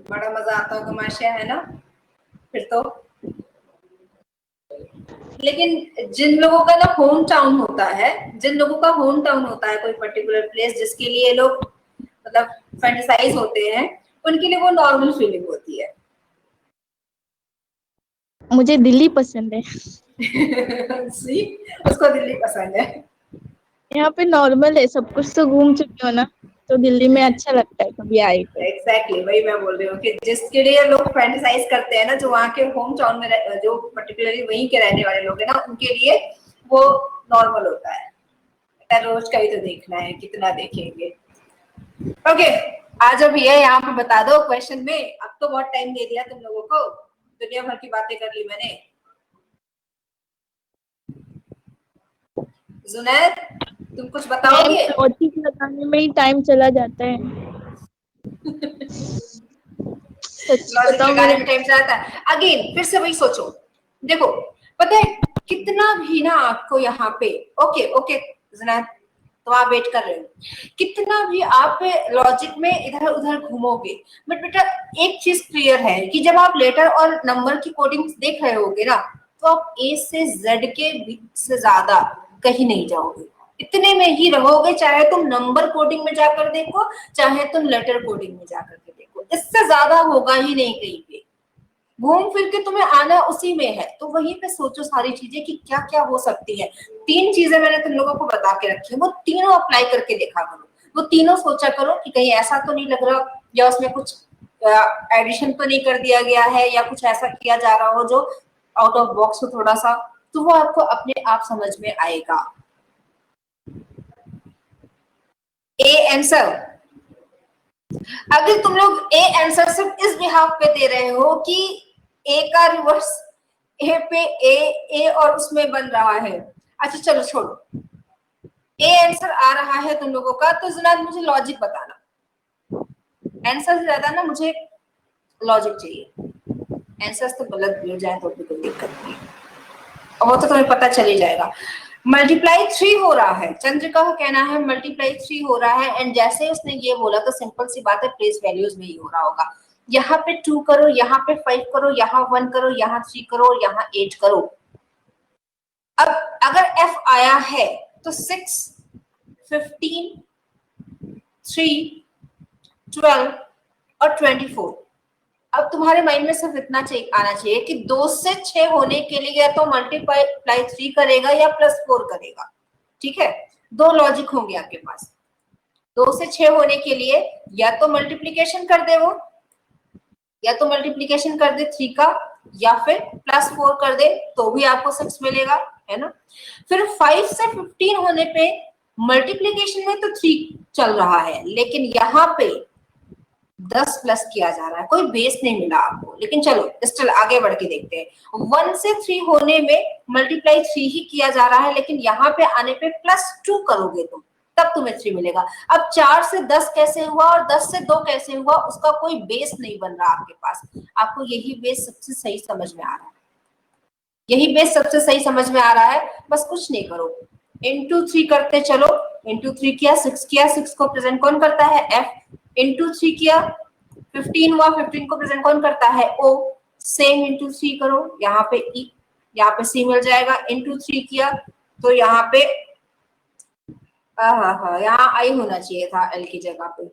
बड़ा मजा आता होगा माशिया, है ना फिर तो। लेकिन जिन लोगों का ना होम टाउन होता है, जिन लोगों का होम टाउन होता है कोई पर्टिकुलर प्लेस, जिसके लिए लोग मतलब फैंटेसाइज होते हैं, उनके लिए वो नॉर्मल फीलिंग होती है। मुझे दिल्ली पसंद है। सी, उसको दिल्ली पसंद है। यहाँ पे नॉर्मल है, सब कुछ तो घूम चुकी हो ना, तो दिल्ली में अच्छा लगता है कभी आई तो। एग्जैक्टली वही मैं बोल रही हूँ कि जिसके लिए लोग फैंटेसाइज करते हैं ना, जो वहाँ के होम टाउन में जो पर्टिकुलरली वहीं के रहने वाले लोग हैं ना, उनके लिए वो नॉर्मल होता है। रोज का ही तो देखना है, कितना देखेंगे। ओके, आज अभी है यहाँ पे बता दो क्वेश्चन में। अब तो बहुत टाइम दे दिया तुम लोगों को, दुनिया भर की बातें कर ली मैंने। जुनैद तुम कुछ बताओगे? लॉजिक लगाने में ही टाइम चला जाता है। सच लॉजिक बताओ लगाने मेरे। में टाइम जाता है। अगेन फिर से वही सोचो, देखो पता है कितना भी ना आपको यहाँ पे, ओके ओके जुनैद तो आप वेट कर रहे हो, कितना भी आप लॉजिक में इधर उधर घूमोगे, बट बेटा एक चीज क्लियर है कि जब आप लेटर और नंबर की कोडिंग देख रहे होगे ना, तो आप A से Z के बीच से ज्यादा कहीं नहीं जाओगे, इतने में ही रहोगे। चाहे तुम नंबर कोडिंग में जाकर देखो, चाहे तुम लेटर कोडिंग में जाकर के देखो, इससे ज्यादा होगा ही नहीं कहीं पे। घूम फिर के तुम्हें आना उसी में है, तो वहीं पे सोचो सारी चीजें कि क्या क्या हो सकती है। 3 चीजें मैंने तुम लोगों को बता के रखी है, वो तीनों अप्लाई करके देखा करो, वो तीनों सोचा करो कि कहीं ऐसा तो नहीं लग रहा, या उसमें कुछ एडिशन तो नहीं कर दिया गया है, या कुछ ऐसा किया जा रहा हो जो आउट ऑफ बॉक्स हो थोड़ा सा, तो वो आपको अपने आप समझ में आएगा। ए आंसर, अगर तुम लोग ए आंसर सिर्फ इस बिहाफ पे दे रहे हो कि ए का रिवर्स ए पे ए और उसमें बन रहा है, अच्छा चलो छोड़ो, ए आंसर आ रहा है तुम लोगों का, तो जुनैद मुझे लॉजिक बताना। आंसर से ज्यादा ना मुझे लॉजिक चाहिए। आंसर्स तो गलत भी हो जाए तो भी कोई दिक्कत नहीं है, वो तो तुम्हें पता चल ही जाएगा। मल्टीप्लाई 3 हो रहा है, चंद्रिका का कहना है मल्टीप्लाई 3 हो रहा है, एंड जैसे उसने ये बोला तो सिंपल सी बात है प्लेस वैल्यूज में ही हो रहा होगा। यहाँ पे 2 करो, यहाँ पे 5 करो, यहाँ 1 करो, यहाँ 3 करो और यहाँ 8 करो। अब अगर f आया है तो 6, 15, 3, 12 और 24। अब तुम्हारे माइंड में सिर्फ इतना आना चाहिए कि 2 से 6 होने के लिए या तो मल्टीप्लाई 3 करेगा या +4 करेगा। ठीक है, दो लॉजिक होंगे आपके पास। 2 से 6 होने के लिए या तो मल्टीप्लीकेशन कर दे वो, या तो मल्टीप्लीकेशन कर दे 3 का, या फिर +4 कर दे तो भी आपको 6 मिलेगा, है ना। फिर 5 से 15 होने पे मल्टीप्लीकेशन में तो 3 चल रहा है, लेकिन यहाँ पे 10 प्लस किया जा रहा है, कोई बेस नहीं मिला आपको। लेकिन चलो स्टिल आगे बढ़ के देखते हैं। 1 से 3 होने में मल्टीप्लाई 3 ही किया जा रहा है, लेकिन यहाँ पे आने पे +2 करोगे तुम, तब तुम्हें 3 मिलेगा। अब 4 से 10 कैसे हुआ और 10 से 2 कैसे हुआ, उसका कोई बेस नहीं बन रहा आपके पास। आपको यही बेस सबसे सही समझ में आ रहा है, यही बेस सबसे सही समझ में आ रहा है। बस कुछ नहीं करो, इंटू 3 करते चलो। इंटू 3 किया, 6 किया, 6 को प्रेजेंट कौन करता है, f। इंटू 3 किया, 15 हुआ, 15 को प्रेजेंट कौन करता है, o। सेम इंटू 3 करो, यहाँ पे e, यहाँ पे c मिल जाएगा। इंटू 3 किया तो यहाँ पे यहाँ i होना चाहिए था l की जगह पे।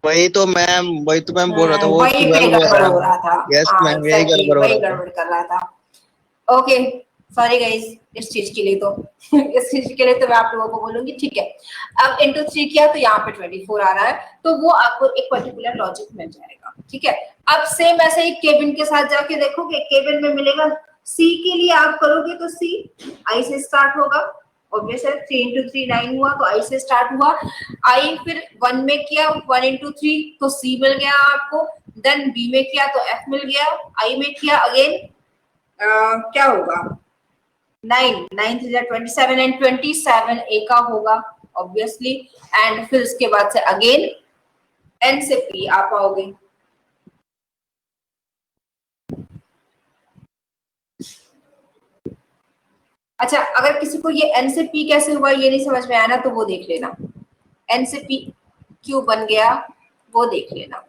वही तो मैम बोल रहा था, वो वही पे 12 गड़बड़ हो रहा था। यस हाँ मैम, यही एग्जैक्टली, गड़बड़ हो वही रहा था। गड़बड़ कर रहा था। ओके सॉरी गाइस इस चीज के लिए तो इस चीज के लिए तो मैं आप लोगों को बोलूंगी, ठीक है। अब इंटू 3 किया तो यहाँ पे 24 आ रहा है, तो वो आपको एक पर्टिकुलर लॉजिक मिल जाएगा, ठीक है। अब सेम ऐसे ही केबिन के साथ जाके देखोगे, केबिन में मिलेगा सी के लिए आप करोगे तो सी आई से स्टार्ट होगा, ऑब्वियस है। 3 इंटू 3 9 हुआ तो आई से स्टार्ट हुआ। आई फिर 1 में किया, 1 इंटू 3 तो सी मिल गया आपको। देन बी में किया तो एफ मिल गया। आई में किया अगेन क्या होगा, 9 9 3 27 एंड 27 ए का होगा ऑब्वियसली। एंड फिर उसके बाद से अगेन एन से पी आप आओगे। अच्छा अगर किसी को ये एन से पी कैसे हुआ ये नहीं समझ में आया ना, तो वो देख लेना, एन से पी क्यों बन गया वो देख लेना।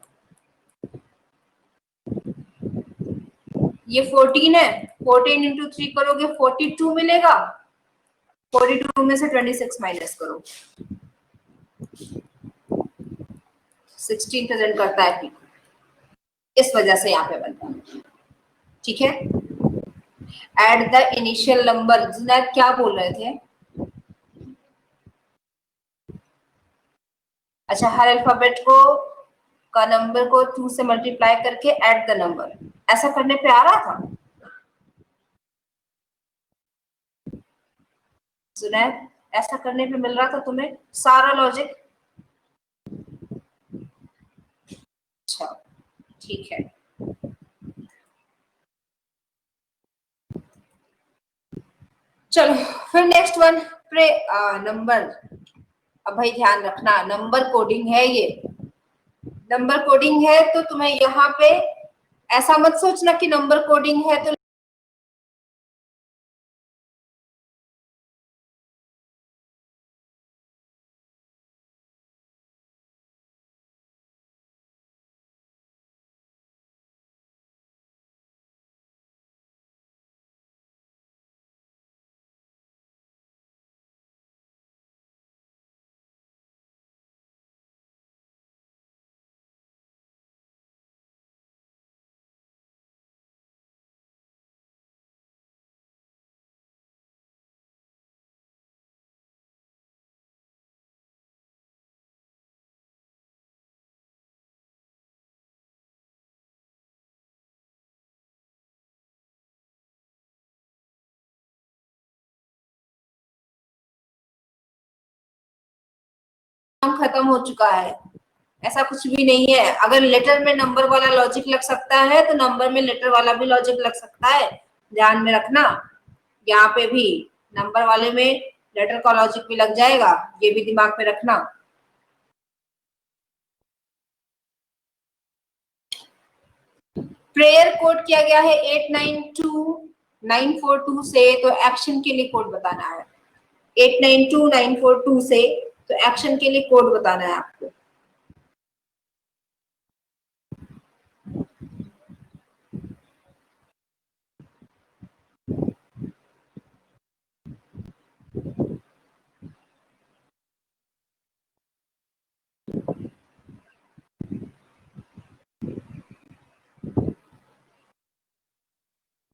ये 14 है, 14 इंटू 3 करोगे 42 मिलेगा। 42 में से 26 माइनस करो, 16 प्रेजेंट करता है पी, इस वजह से यहाँ पे बनता है, ठीक है। Add the initial number, Junaid क्या बोल रहे थे। अच्छा हर अल्फाबेट को का नंबर को 2 से मल्टीप्लाई करके ऐड द नंबर, ऐसा करने पे आ रहा था जुनैद, ऐसा करने पे मिल रहा था तुम्हें सारा लॉजिक। अच्छा ठीक है, चलो फिर नेक्स्ट वन प्रे नंबर। अब भाई ध्यान रखना नंबर कोडिंग है, ये नंबर कोडिंग है तो तुम्हें यहाँ पे ऐसा मत सोचना कि नंबर कोडिंग है तो खत्म हो चुका है, ऐसा कुछ भी नहीं है। अगर लेटर में नंबर वाला लॉजिक लग सकता है तो नंबर में लेटर वाला भी लॉजिक लग सकता है, ध्यान में रखना। यहाँ पे भी नंबर वाले में लेटर का लॉजिक भी लग जाएगा, ये भी दिमाग में रखना। प्रेयर कोड किया गया है 892942 से, तो एक्शन के लिए कोड बताना है। 892942 से, तो एक्शन के लिए कोड बताना है आपको।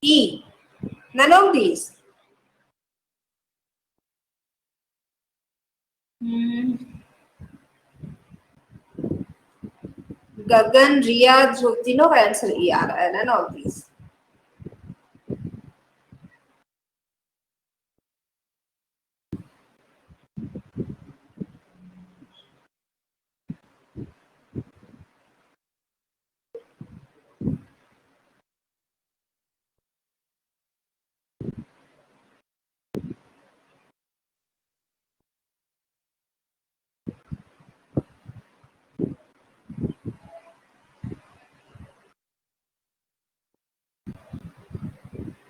E, none of these. गगन, रिया, ध्रुव, तीनों का आंसर ई आ रहा है, none of these.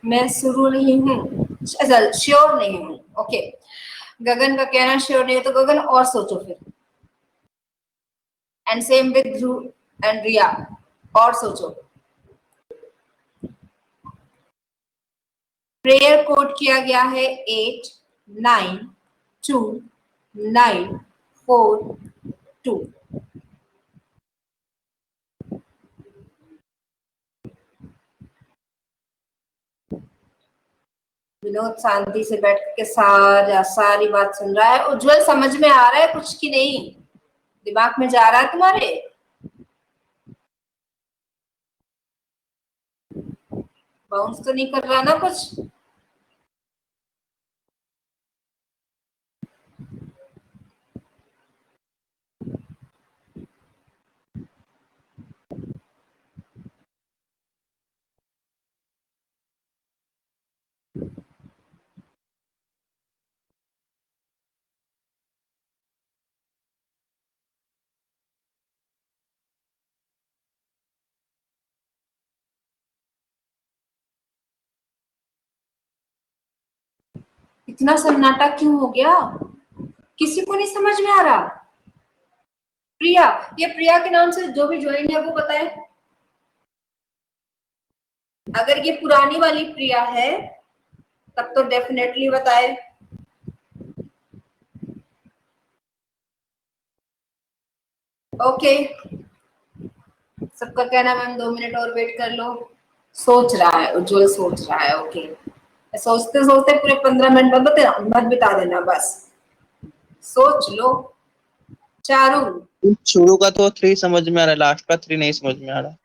मैं शुरू नहीं हूँ, अच्छा श्योर नहीं हूँ, ओके। गगन का कहना श्योर नहीं है, तो गगन और सोचो फिर। And same with Dhruv and Riya, और सोचो। प्रेयर कोड किया गया है 892942। विनोद शांति से बैठ के सारी बात सुन रहा है। उज्जवल समझ में आ रहा है कुछ की नहीं? दिमाग में जा रहा है तुम्हारे? बाउंस तो नहीं कर रहा ना कुछ? इतना सन्नाटा क्यों हो गया? किसी को नहीं समझ में आ रहा? प्रिया, ये प्रिया के नाम से जो भी ज्वाइन है वो बताए। अगर ये पुरानी वाली प्रिया है तब तो डेफिनेटली बताए। ओके, सबका कहना मैम 2 मिनट और वेट कर लो। सोच रहा है उज्जवल, सोच रहा है। ओके, सोचते सोचते पूरे 15 मिनट मत बिता देना, बस सोच लो। चारू, शुरू का तो 3 समझ में आ रहा है, लास्ट का 3 नहीं समझ में आ रहा।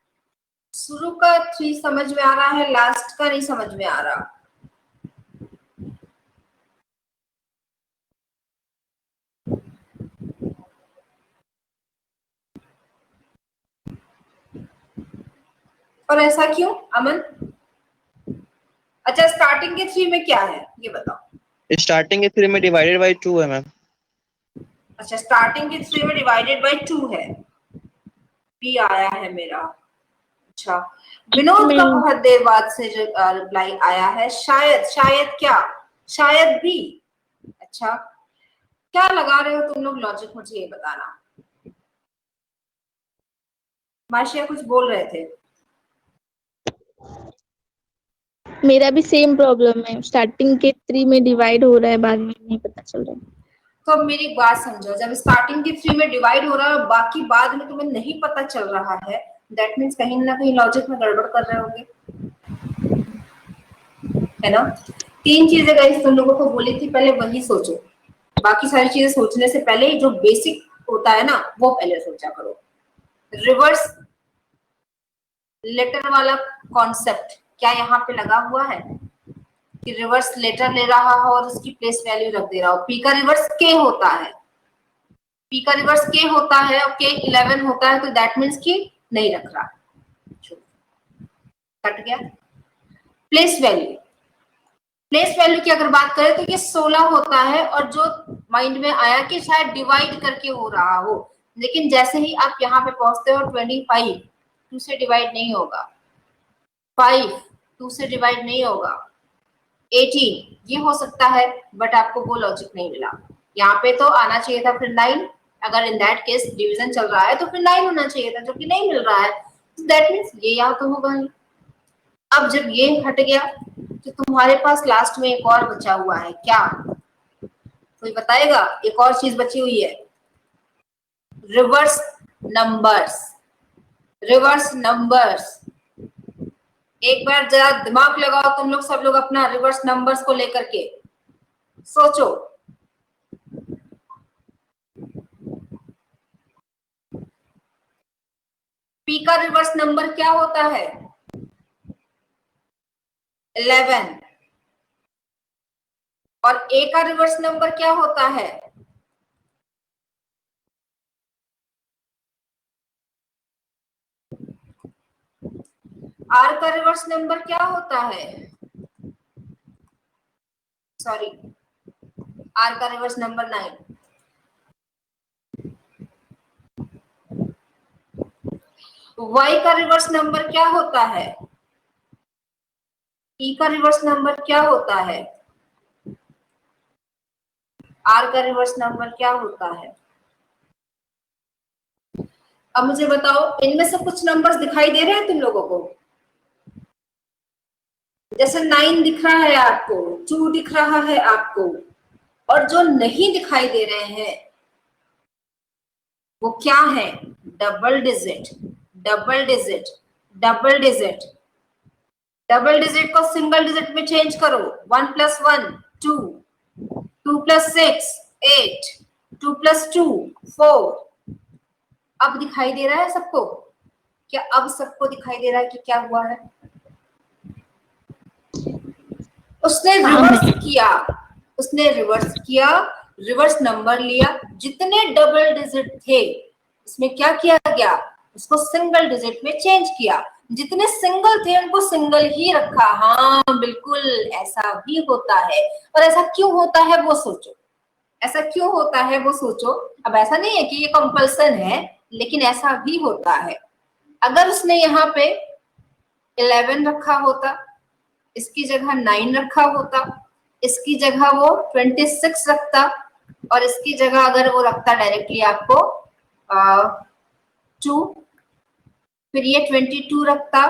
शुरू का 3 समझ में आ रहा है, लास्ट का नहीं समझ में आ रहा। और ऐसा क्यों अमन? अच्छा, स्टार्टिंग के 3 में क्या है ये बताओ। स्टार्टिंग के 3 में डिवाइडेड बाय 2 है मैम। अच्छा, स्टार्टिंग के 3 में डिवाइडेड बाय 2 है। पी आया है मेरा। अच्छा, विनोद का बहुत देर बाद से जो रिप्लाई आया है, शायद क्या, शायद भी। अच्छा, क्या लगा रहे हो तुम लोग लॉजिक, मुझे ये बताना। माशिया कुछ बोल रहे थे। मेरा भी सेम प्रॉब्लम है, स्टार्टिंग के 3 में डिवाइड हो रहा है, बाद में नहीं पता चल रहा है। तो अब मेरी बात समझो, जब स्टार्टिंग के 3 में डिवाइड हो रहा है और बाकी बाद में तुम्हें नहीं पता चल रहा है, दैट मीन्स कहीं ना कहीं लॉजिक में गड़बड़ कर रहे होंगे, है ना? 3 चीजें गाइस तुम लोगों को बोली थी, पहले वही सोचो। बाकी सारी चीजें सोचने से पहले जो बेसिक होता है ना, वो पहले सोचा करो। रिवर्स लेटर वाला कॉन्सेप्ट क्या यहाँ पे लगा हुआ है कि रिवर्स लेटर ले रहा हो और उसकी प्लेस वैल्यू रख दे रहा हो? पी का रिवर्स के होता है, पी का रिवर्स के होता है और के 11 होता है, तो दैट मीन्स कि नहीं रख रहा, कट गया। प्लेस वैल्यू, प्लेस वैल्यू की अगर बात करें तो ये 16 होता है, और जो माइंड में आया कि शायद डिवाइड करके हो रहा हो, लेकिन जैसे ही आप यहाँ पे पहुंचते हो 25 2 से डिवाइड नहीं होगा, 5 2 से डिवाइड नहीं होगा। 18 ये हो सकता है, बट आपको वो लॉजिक नहीं मिला। यहाँ पे तो आना चाहिए था फिर 9। अगर इन दैट केस डिवीजन चल रहा है तो फिर 9 होना चाहिए था, जो कि नहीं मिल रहा है। दैट मीन्स ये यहाँ तो होगा ही। अब जब ये हट गया तो तुम्हारे पास लास्ट में एक और बचा हुआ है। क्या कोई बताएगा? एक और चीज बची हुई है, रिवर्स नंबर्स। रिवर्स नंबर्स, एक बार जरा दिमाग लगाओ तुम लोग, सब लोग अपना रिवर्स नंबर्स को लेकर के सोचो। पी का रिवर्स नंबर क्या होता है? 11। और ए का रिवर्स नंबर क्या होता है? आर का रिवर्स नंबर क्या होता है? सॉरी, आर का रिवर्स नंबर 9। वाई का रिवर्स नंबर क्या होता है? ई का रिवर्स नंबर क्या होता है? आर का रिवर्स नंबर क्या होता है? अब मुझे बताओ, इनमें से कुछ नंबर्स दिखाई दे रहे हैं तुम लोगों को? जैसे 9 दिख रहा है आपको, 2 दिख रहा है आपको, और जो नहीं दिखाई दे रहे हैं वो क्या है? Double digit, double digit, double digit. Double digit को सिंगल डिजिट में चेंज करो। 1 + 1 2, 2 + 6 8, 2 + 2 4। अब दिखाई दे रहा है सबको? क्या अब सबको दिखाई दे रहा है कि क्या हुआ है? उसने रिवर्स किया, उसने रिवर्स किया, रिवर्स नंबर लिया। जितने डबल डिजिट थे उसमें क्या किया गया? उसको सिंगल डिजिट में चेंज किया। जितने सिंगल थे उनको सिंगल ही रखा। हाँ बिल्कुल, ऐसा भी होता है। और ऐसा क्यों होता है वो सोचो, ऐसा क्यों होता है वो सोचो। अब ऐसा नहीं है कि ये कंपल्सन है, लेकिन ऐसा भी होता है। अगर उसने यहाँ पे 11 रखा होता, इसकी जगह 9 रखा होता, इसकी जगह वो 26 रखता, और इसकी जगह अगर वो रखता डायरेक्टली आपको 2, फिर ये 22 रखता,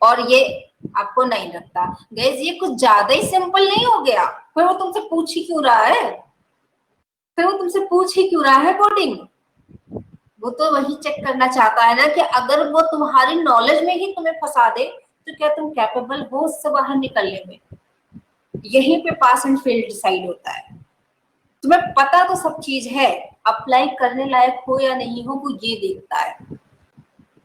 और ये आपको 9 रखता। गाइस ये कुछ ज्यादा ही सिंपल नहीं हो गया? फिर वो तुमसे पूछ ही क्यों रहा है? फिर वो तुमसे पूछ ही क्यों रहा है कोडिंग? वो तो वही चेक करना चाहता है ना कि अगर वो तुम्हारी नॉलेज में ही तुम्हें फंसा दे तो क्या तुम कैपेबल हो उससे बाहर निकलने में। यहीं पे पास एंड फेल डिसाइड होता है। तुम्हें पता तो सब चीज है, अप्लाई करने लायक हो या नहीं हो वो ये देखता है।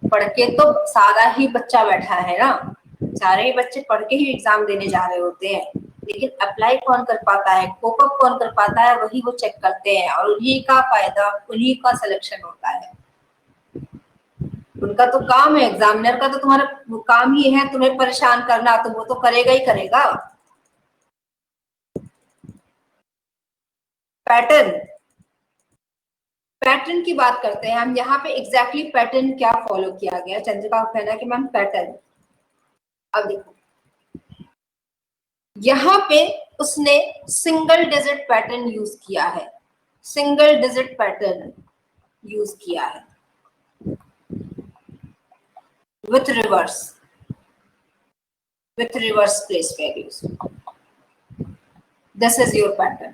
पढ़ के तो सारा ही बच्चा बैठा है ना, सारे ही बच्चे पढ़ के ही एग्जाम देने जा रहे होते हैं, लेकिन अप्लाई कौन कर पाता है, कोप अप कौन कर पाता है, वही वो चेक करते हैं। और उन्हीं का फायदा, उन्हीं का सिलेक्शन होता है। उनका तो काम है, एग्जामिनर का तो तुम्हारा काम ही है तुम्हें परेशान करना, तो वो तो करेगा ही करेगा। पैटर्न, पैटर्न की बात करते हैं हम। यहाँ पे एग्जैक्टली पैटर्न क्या फॉलो किया गया? चंद्रिका का कहना है कि मैम पैटर्न, अब देखो यहाँ पे उसने सिंगल डिजिट पैटर्न यूज किया है, सिंगल डिजिट पैटर्न यूज किया है with reverse place values. This is your pattern.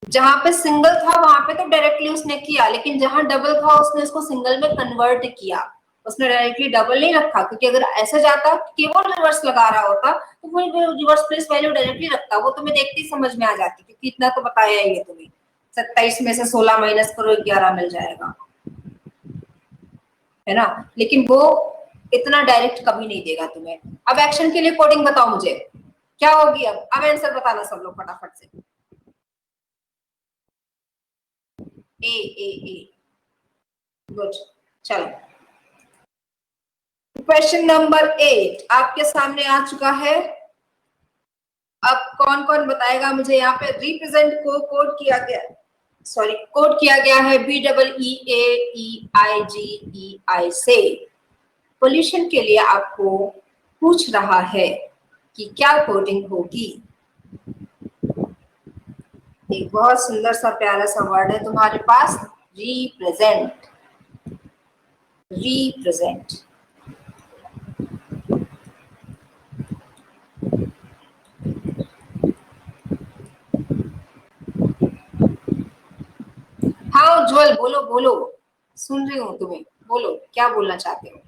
जहां पे सिंगल था वहां पे तो डायरेक्टली उसने किया, लेकिन जहां डबल था उसने उसको सिंगल में कन्वर्ट किया। उसने डायरेक्टली डबल नहीं रखा, क्योंकि अगर ऐसा जाता केवल रिवर्स लगा रहा होता तो वो रिवर्स प्लेस वैल्यू डायरेक्टली रखता, वो तुम्हें देखते ही समझ में आ जाती, क्योंकि इतना तो बताया ही है तुम्हें, 27 में से 16 माइनस करो 11 मिल जाएगा, है ना। लेकिन वो इतना डायरेक्ट कभी नहीं देगा तुम्हें। अब एक्शन के लिए कोडिंग बताओ मुझे क्या होगी। अब आंसर बताना सब लोग फटाफट से। ए गुड, चलो क्वेश्चन नंबर 8 आपके सामने आ चुका है। अब कौन कौन बताएगा मुझे? यहाँ पे रिप्रेजेंट को कोड किया गया, सॉरी कोड किया गया है BEEGEI से। पोल्यूशन के लिए आपको पूछ रहा है कि क्या कोडिंग होगी। एक बहुत सुंदर सा प्यारा सा वर्ड है तुम्हारे पास, रिप्रेजेंट। रिप्रेजेंट हाँ उज्जवल, बोलो बोलो, सुन रही हूँ तुम्हें, बोलो क्या बोलना चाहते हो।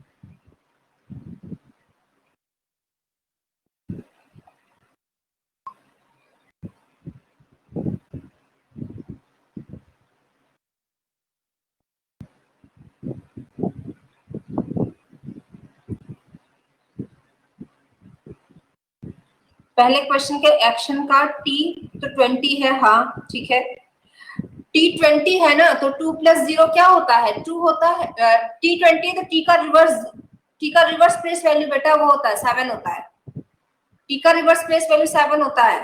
पहले क्वेश्चन के एक्शन का टी तो 20 है, हाँ ठीक है। T20 है ना, तो 2+0 क्या होता है, 2 होता है। T20 तो टी का रिवर्स प्लेस वैल्यू बेटा वो होता है 7 होता है। टी का रिवर्स प्लेस वैल्यू 7 होता है।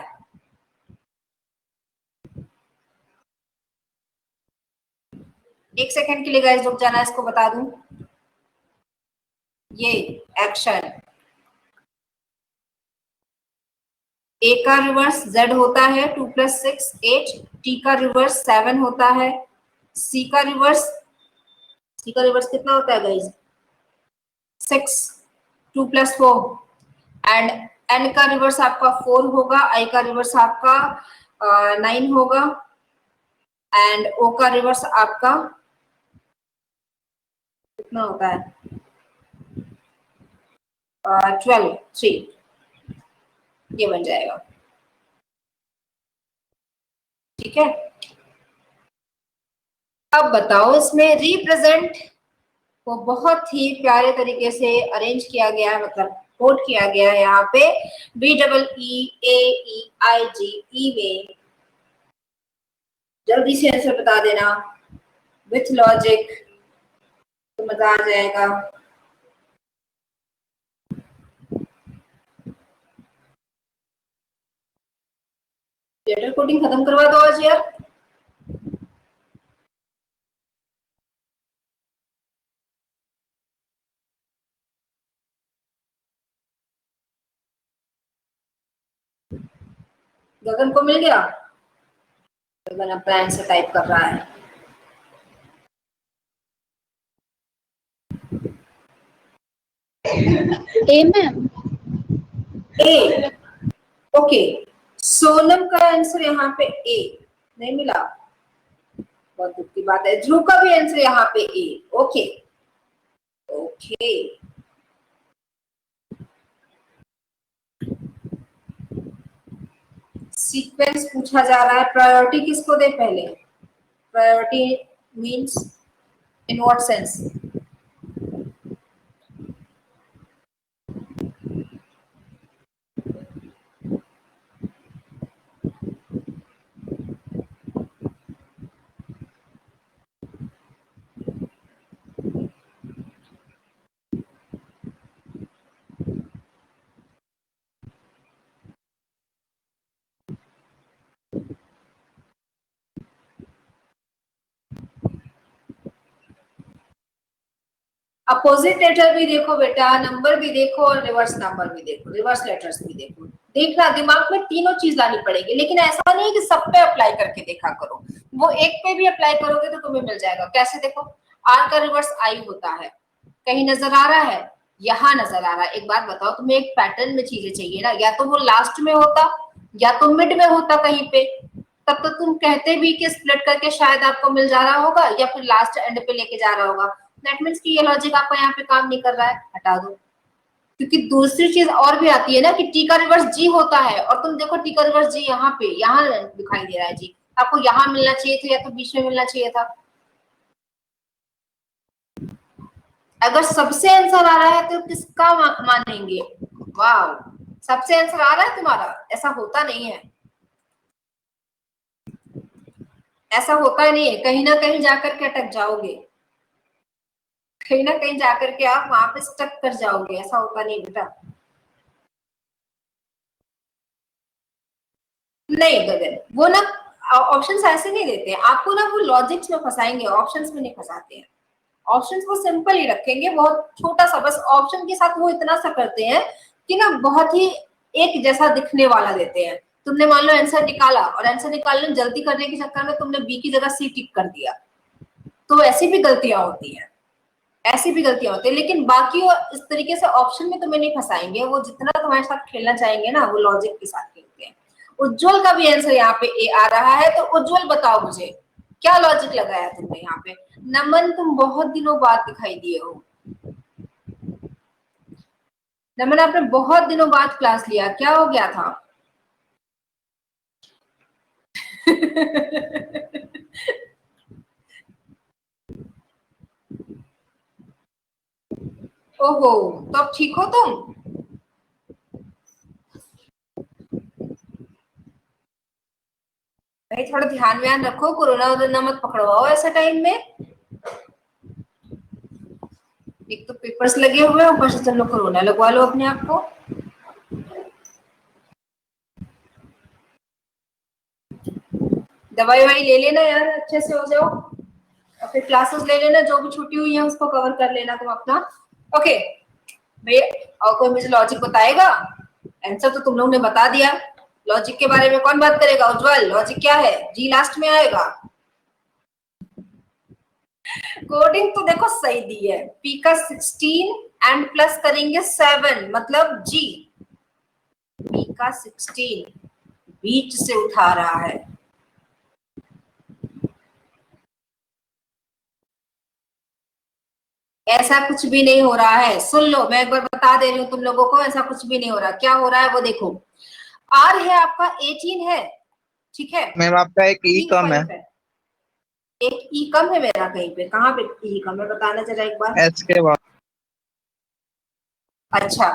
एक सेकंड के लिए गाइस रुक जाना, इसको बता दूं। ये एक्शन ए का रिवर्स z होता है 2+6 8, टी का रिवर्स 7 होता है, सी का रिवर्स कितना होता है गाइस 6, 2+4 एंड एन का रिवर्स आपका 4 होगा, आई का रिवर्स आपका 9 होगा एंड ओ का रिवर्स आपका कितना होता है 12 3, ये बन जाएगा। ठीक है, अब बताओ इसमें रिप्रेजेंट को बहुत ही प्यारे तरीके से अरेंज किया गया है, मतलब कोड किया गया है यहाँ पे BEEAEIGE में। जल्दी से आंसर बता देना विथ लॉजिक, तो मजा आ जाएगा। लेटर कोडिंग खत्म करवा दो आज यार। गगन को मिल गया, गगन अपना आंसर टाइप कर रहा है। ए मैम, ए, ओके, सोनम का आंसर यहाँ पे ए नहीं मिला, बहुत दुख की बात है। ध्रुव का भी आंसर यहाँ पे ए, ओके ओके। सीक्वेंस पूछा जा रहा है, प्रायोरिटी किसको दे पहले, priority means in what sense. Opposite letter भी देखो बेटा, नंबर भी देखो और रिवर्स नंबर भी देखो, रिवर्स लेटर्स भी देखो। देखना दिमाग में तीनों चीज लानी पड़ेगी, लेकिन ऐसा नहीं है कि सब पे अप्लाई करके देखा करो, वो एक पे भी अप्लाई करोगे तो तुम्हें मिल जाएगा। कैसे देखो, आर का रिवर्स आई होता है, कहीं नजर आ रहा है, यहाँ नजर आ रहा है। एक बात बताओ, तुम्हें एक पैटर्न में चीजें चाहिए ना, या तो वो लास्ट में होता या तो मिड में होता कहीं पे, तब तो तुम कहते भी कि स्प्लिट करके शायद आपको मिल जा रहा होगा या फिर लास्ट एंड पे लेके जा रहा होगा। दैट मीन्स कि ये लॉजिक आपका यहाँ पे काम नहीं कर रहा है, हटा दो। क्योंकि दूसरी चीज और भी आती है ना कि टी का रिवर्स जी होता है, और तुम देखो टी का रिवर्स जी यहाँ पे, यहाँ दिखाई दे रहा है जी, आपको यहाँ मिलना चाहिए था या तो बीच में मिलना चाहिए था। अगर सबसे आंसर आ रहा है तो किसका मानेंगे, वाह, सबसे आंसर आ रहा है तुम्हारा, ऐसा होता नहीं है, ऐसा होता नहीं है, कहीं ना कहीं जाकर के अटक जाओगे, कहीं ना कहीं जाकर के आप वहां पे स्टक कर जाओगे, ऐसा होता नहीं बेटा। नहीं गगन, वो ना ऑप्शंस ऐसे नहीं देते हैं आपको, ना वो लॉजिक्स में फंसाएंगे, ऑप्शंस में नहीं फंसाते हैं। ऑप्शंस वो सिंपल ही रखेंगे, बहुत छोटा सा, बस ऑप्शन के साथ वो इतना सा करते हैं कि ना बहुत ही एक जैसा दिखने वाला देते हैं। तुमने मान लो आंसर निकाला और आंसर निकालने में जल्दी करने के चक्कर में तुमने बी की जगह सी टिक कर दिया, तो ऐसी भी गलतियां होती हैं, ऐसी भी गलतियां होती है। लेकिन बाकी वो इस तरीके से ऑप्शन में तुम्हें नहीं फंसाएंगे, वो जितना तुम्हारे साथ खेलना चाहेंगे ना वो लॉजिक के साथ खेलते हैं। उज्जवल का भी आंसर यहाँ पे ए आ रहा है, तो उज्जवल बताओ मुझे क्या लॉजिक लगाया तुमने यहाँ पे। नमन तुम बहुत दिनों बाद दिखाई दिए हो, नमन आपने बहुत दिनों बाद क्लास लिया, क्या हो गया था? ओहो, तो अब ठीक हो तुम? भाई थोड़ा ध्यान व्यान रखो, कोरोना वोरोना मत पकड़वाओ ऐसा टाइम में। एक तो पेपर्स लगे हुए हैं, ऊपर से चलो कोरोना लगवा लो अपने आप को। दवाई वाई ले लेना यार, अच्छे से हो जाओ, और फिर क्लासेस ले लेना, जो भी छुट्टी हुई है उसको कवर कर लेना तुम अपना। ओके भैया, और कोई मुझे लॉजिक बताएगा? आंसर तो तुम लोग ने बता दिया, लॉजिक के बारे में कौन बात करेगा? उज्जवल लॉजिक क्या है? जी लास्ट में आएगा। कोडिंग तो देखो सही दी है, पी का 16 एंड प्लस करेंगे 7 मतलब जी, पी का 16 बीच से उठा रहा है। ऐसा कुछ भी नहीं हो रहा है, सुन लो मैं एक बार बता दे रही हूँ तुम लोगों को, ऐसा कुछ भी नहीं हो रहा। क्या हो रहा है वो देखो, आर है आपका 18 है, ठीक है, मैम आपका एक ई कम है, 5 है, एक ई कम है मेरा कहीं पे, कहाँ पे ई कम है बताना जरा एक बार। एच के बाद। अच्छा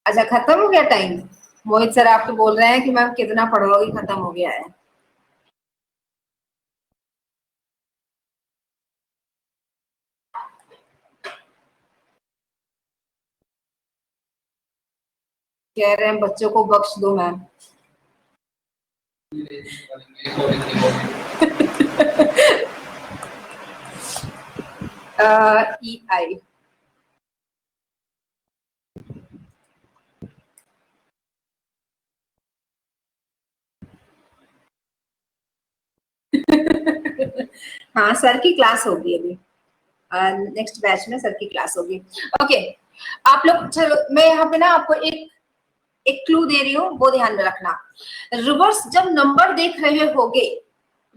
अच्छा, खत्म हो गया टाइम? मोहित सर आप तो बोल रहे हैं कि मैम कितना पढ़ोगी, खत्म हो गया है। कह रहे हैं बच्चों को बख्श दो मैम। ई आई हाँ सर की क्लास होगी अभी, नेक्स्ट बैच में सर की क्लास होगी। ओके आप लोग, चलो मैं यहाँ पे ना आपको एक एक क्लू दे रही हूँ, वो ध्यान में रखना। रिवर्स जब नंबर देख रहे होगे,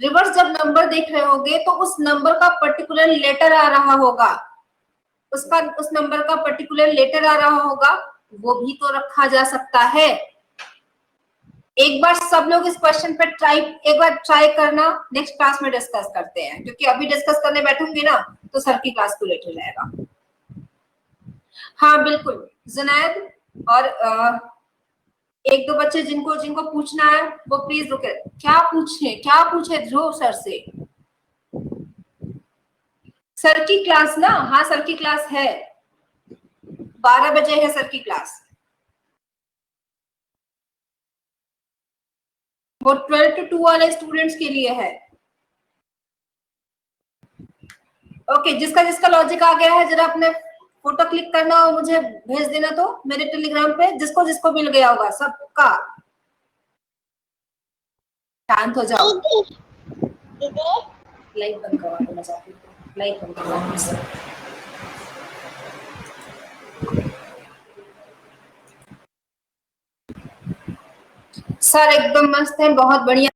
रिवर्स जब नंबर देख रहे होगे तो उस नंबर का पर्टिकुलर लेटर आ रहा होगा, उसका उस नंबर का पर्टिकुलर लेटर आ रहा होगा, वो भी तो रखा जा सकता है। एक बार सब लोग इस क्वेश्चन पे एक बार ट्राई करना, नेक्स्ट क्लास में डिस्कस करते हैं, क्योंकि अभी डिस्कस करने बैठूंगी ना तो सर की क्लास को लेट हो जाएगा। हाँ बिल्कुल जुनैद, और एक दो बच्चे जिनको जिनको पूछना है वो प्लीज रुके। क्या पूछे ध्रुव सर से? सर की क्लास ना, हाँ सर की क्लास है, 12 बजे है सर की क्लास, वो 12 to 2 वाले स्टूडेंट्स के लिए है। ओके जिसका जिसका लॉजिक आ गया है जरा अपने फोटो क्लिक करना और मुझे भेज देना तो मेरे टेलीग्राम पे, जिसको जिसको मिल गया होगा सबका। शांत हो जाओ, लाइट बंद करवा दो, मैं चाहती हूँ लाइट बंद करवा दो। सर एकदम मस्त है, बहुत बढ़िया।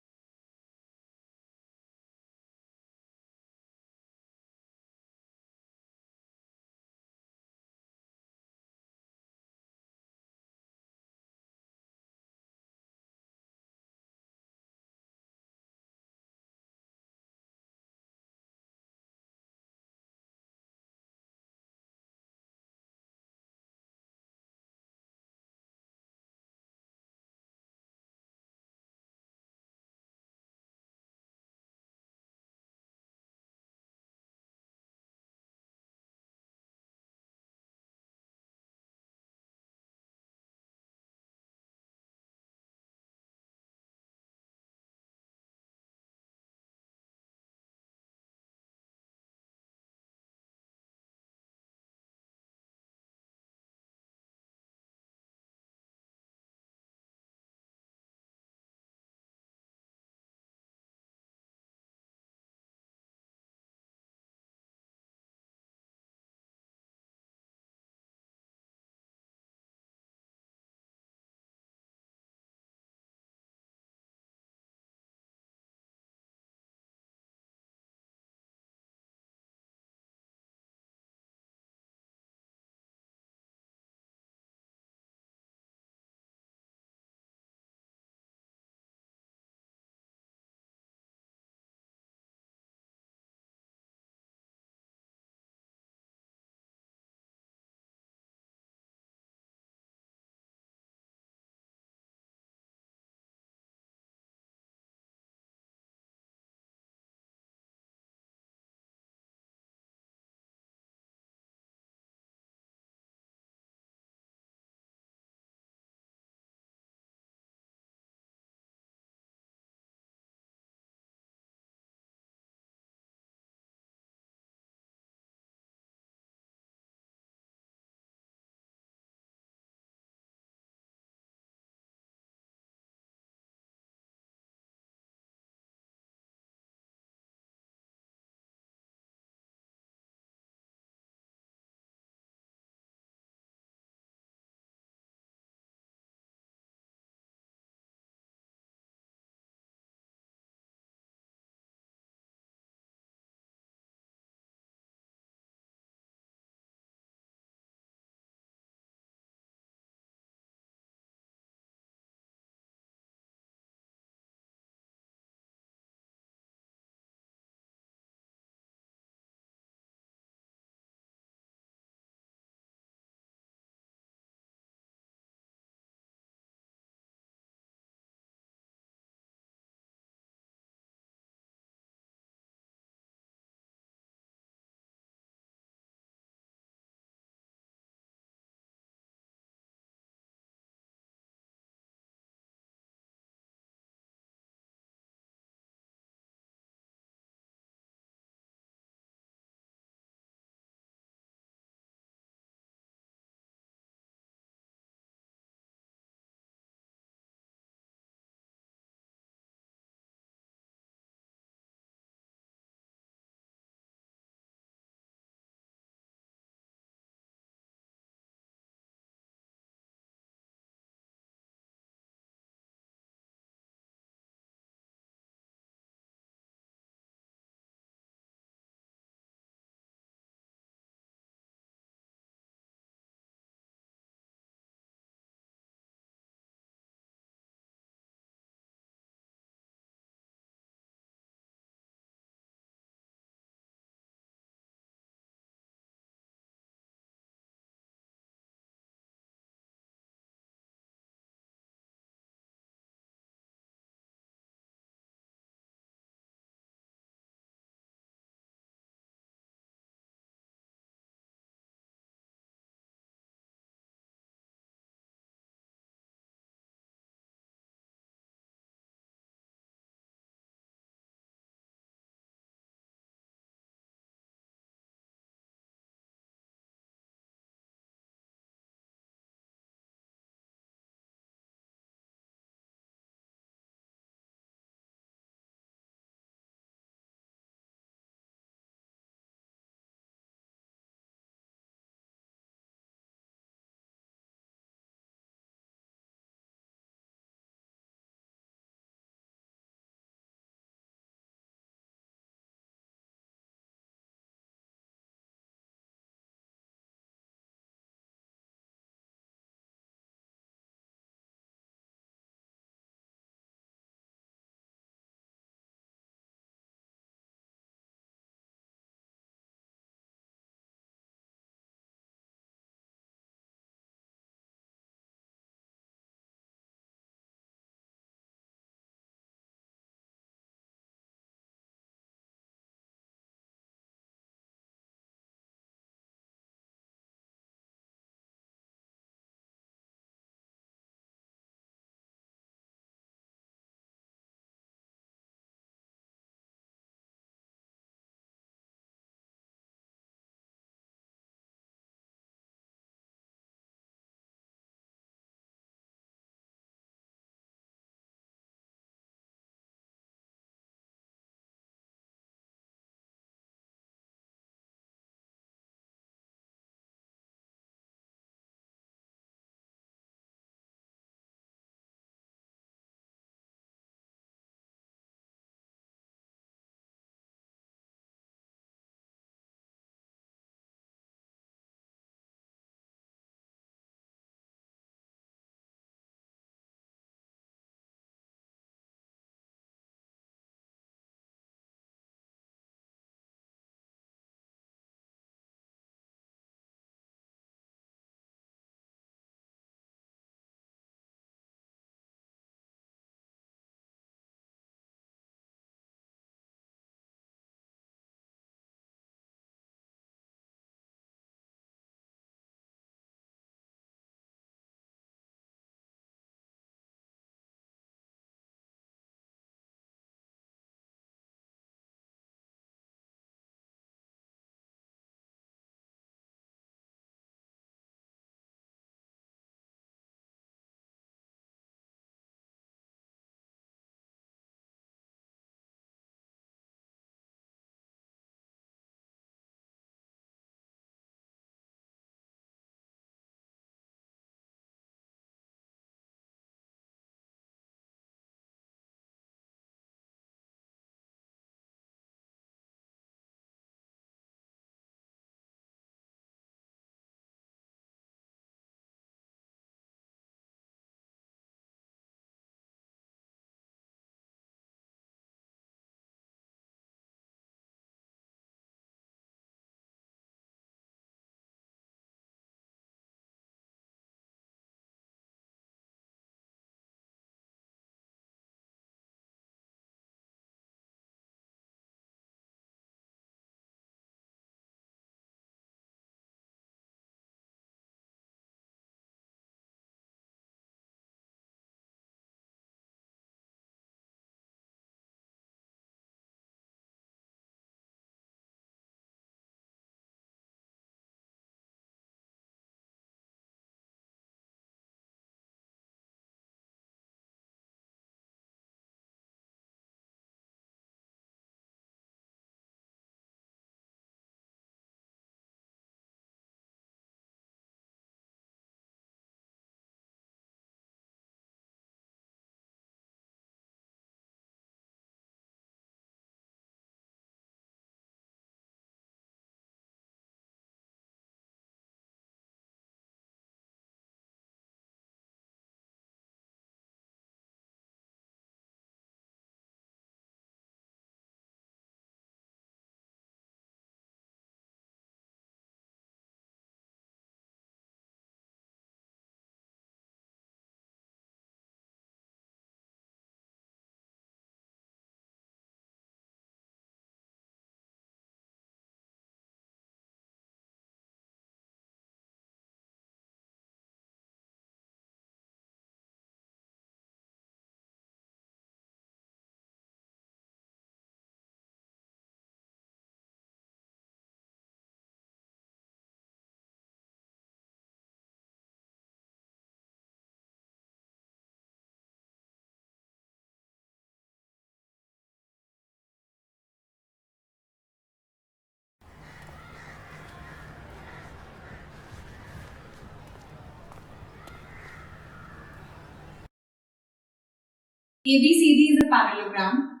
ABCD is a parallelogram.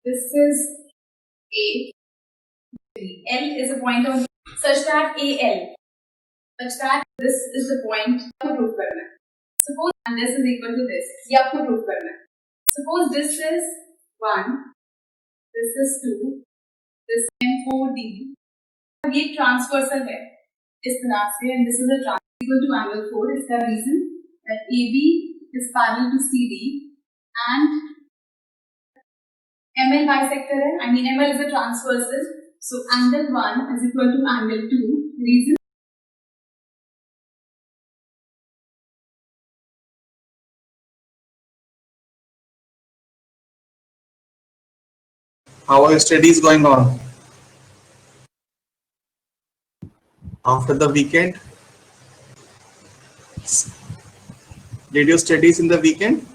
This is A. L is a point of such that AL, such that this is the point आपको prove करना है. Suppose and this is equal to this. ये आपको prove करना है. Suppose this is 1, this is 2, this is 4D. ये transversal है इस तरह से, and this is a transversal equal to angle 4. इसका reason that AB is parallel to CD and ML bisector है. I mean ML is a transversal. So angle 1 is equal to angle 2. Reason how are your studies going on after the weekend? Did you studies in the weekend?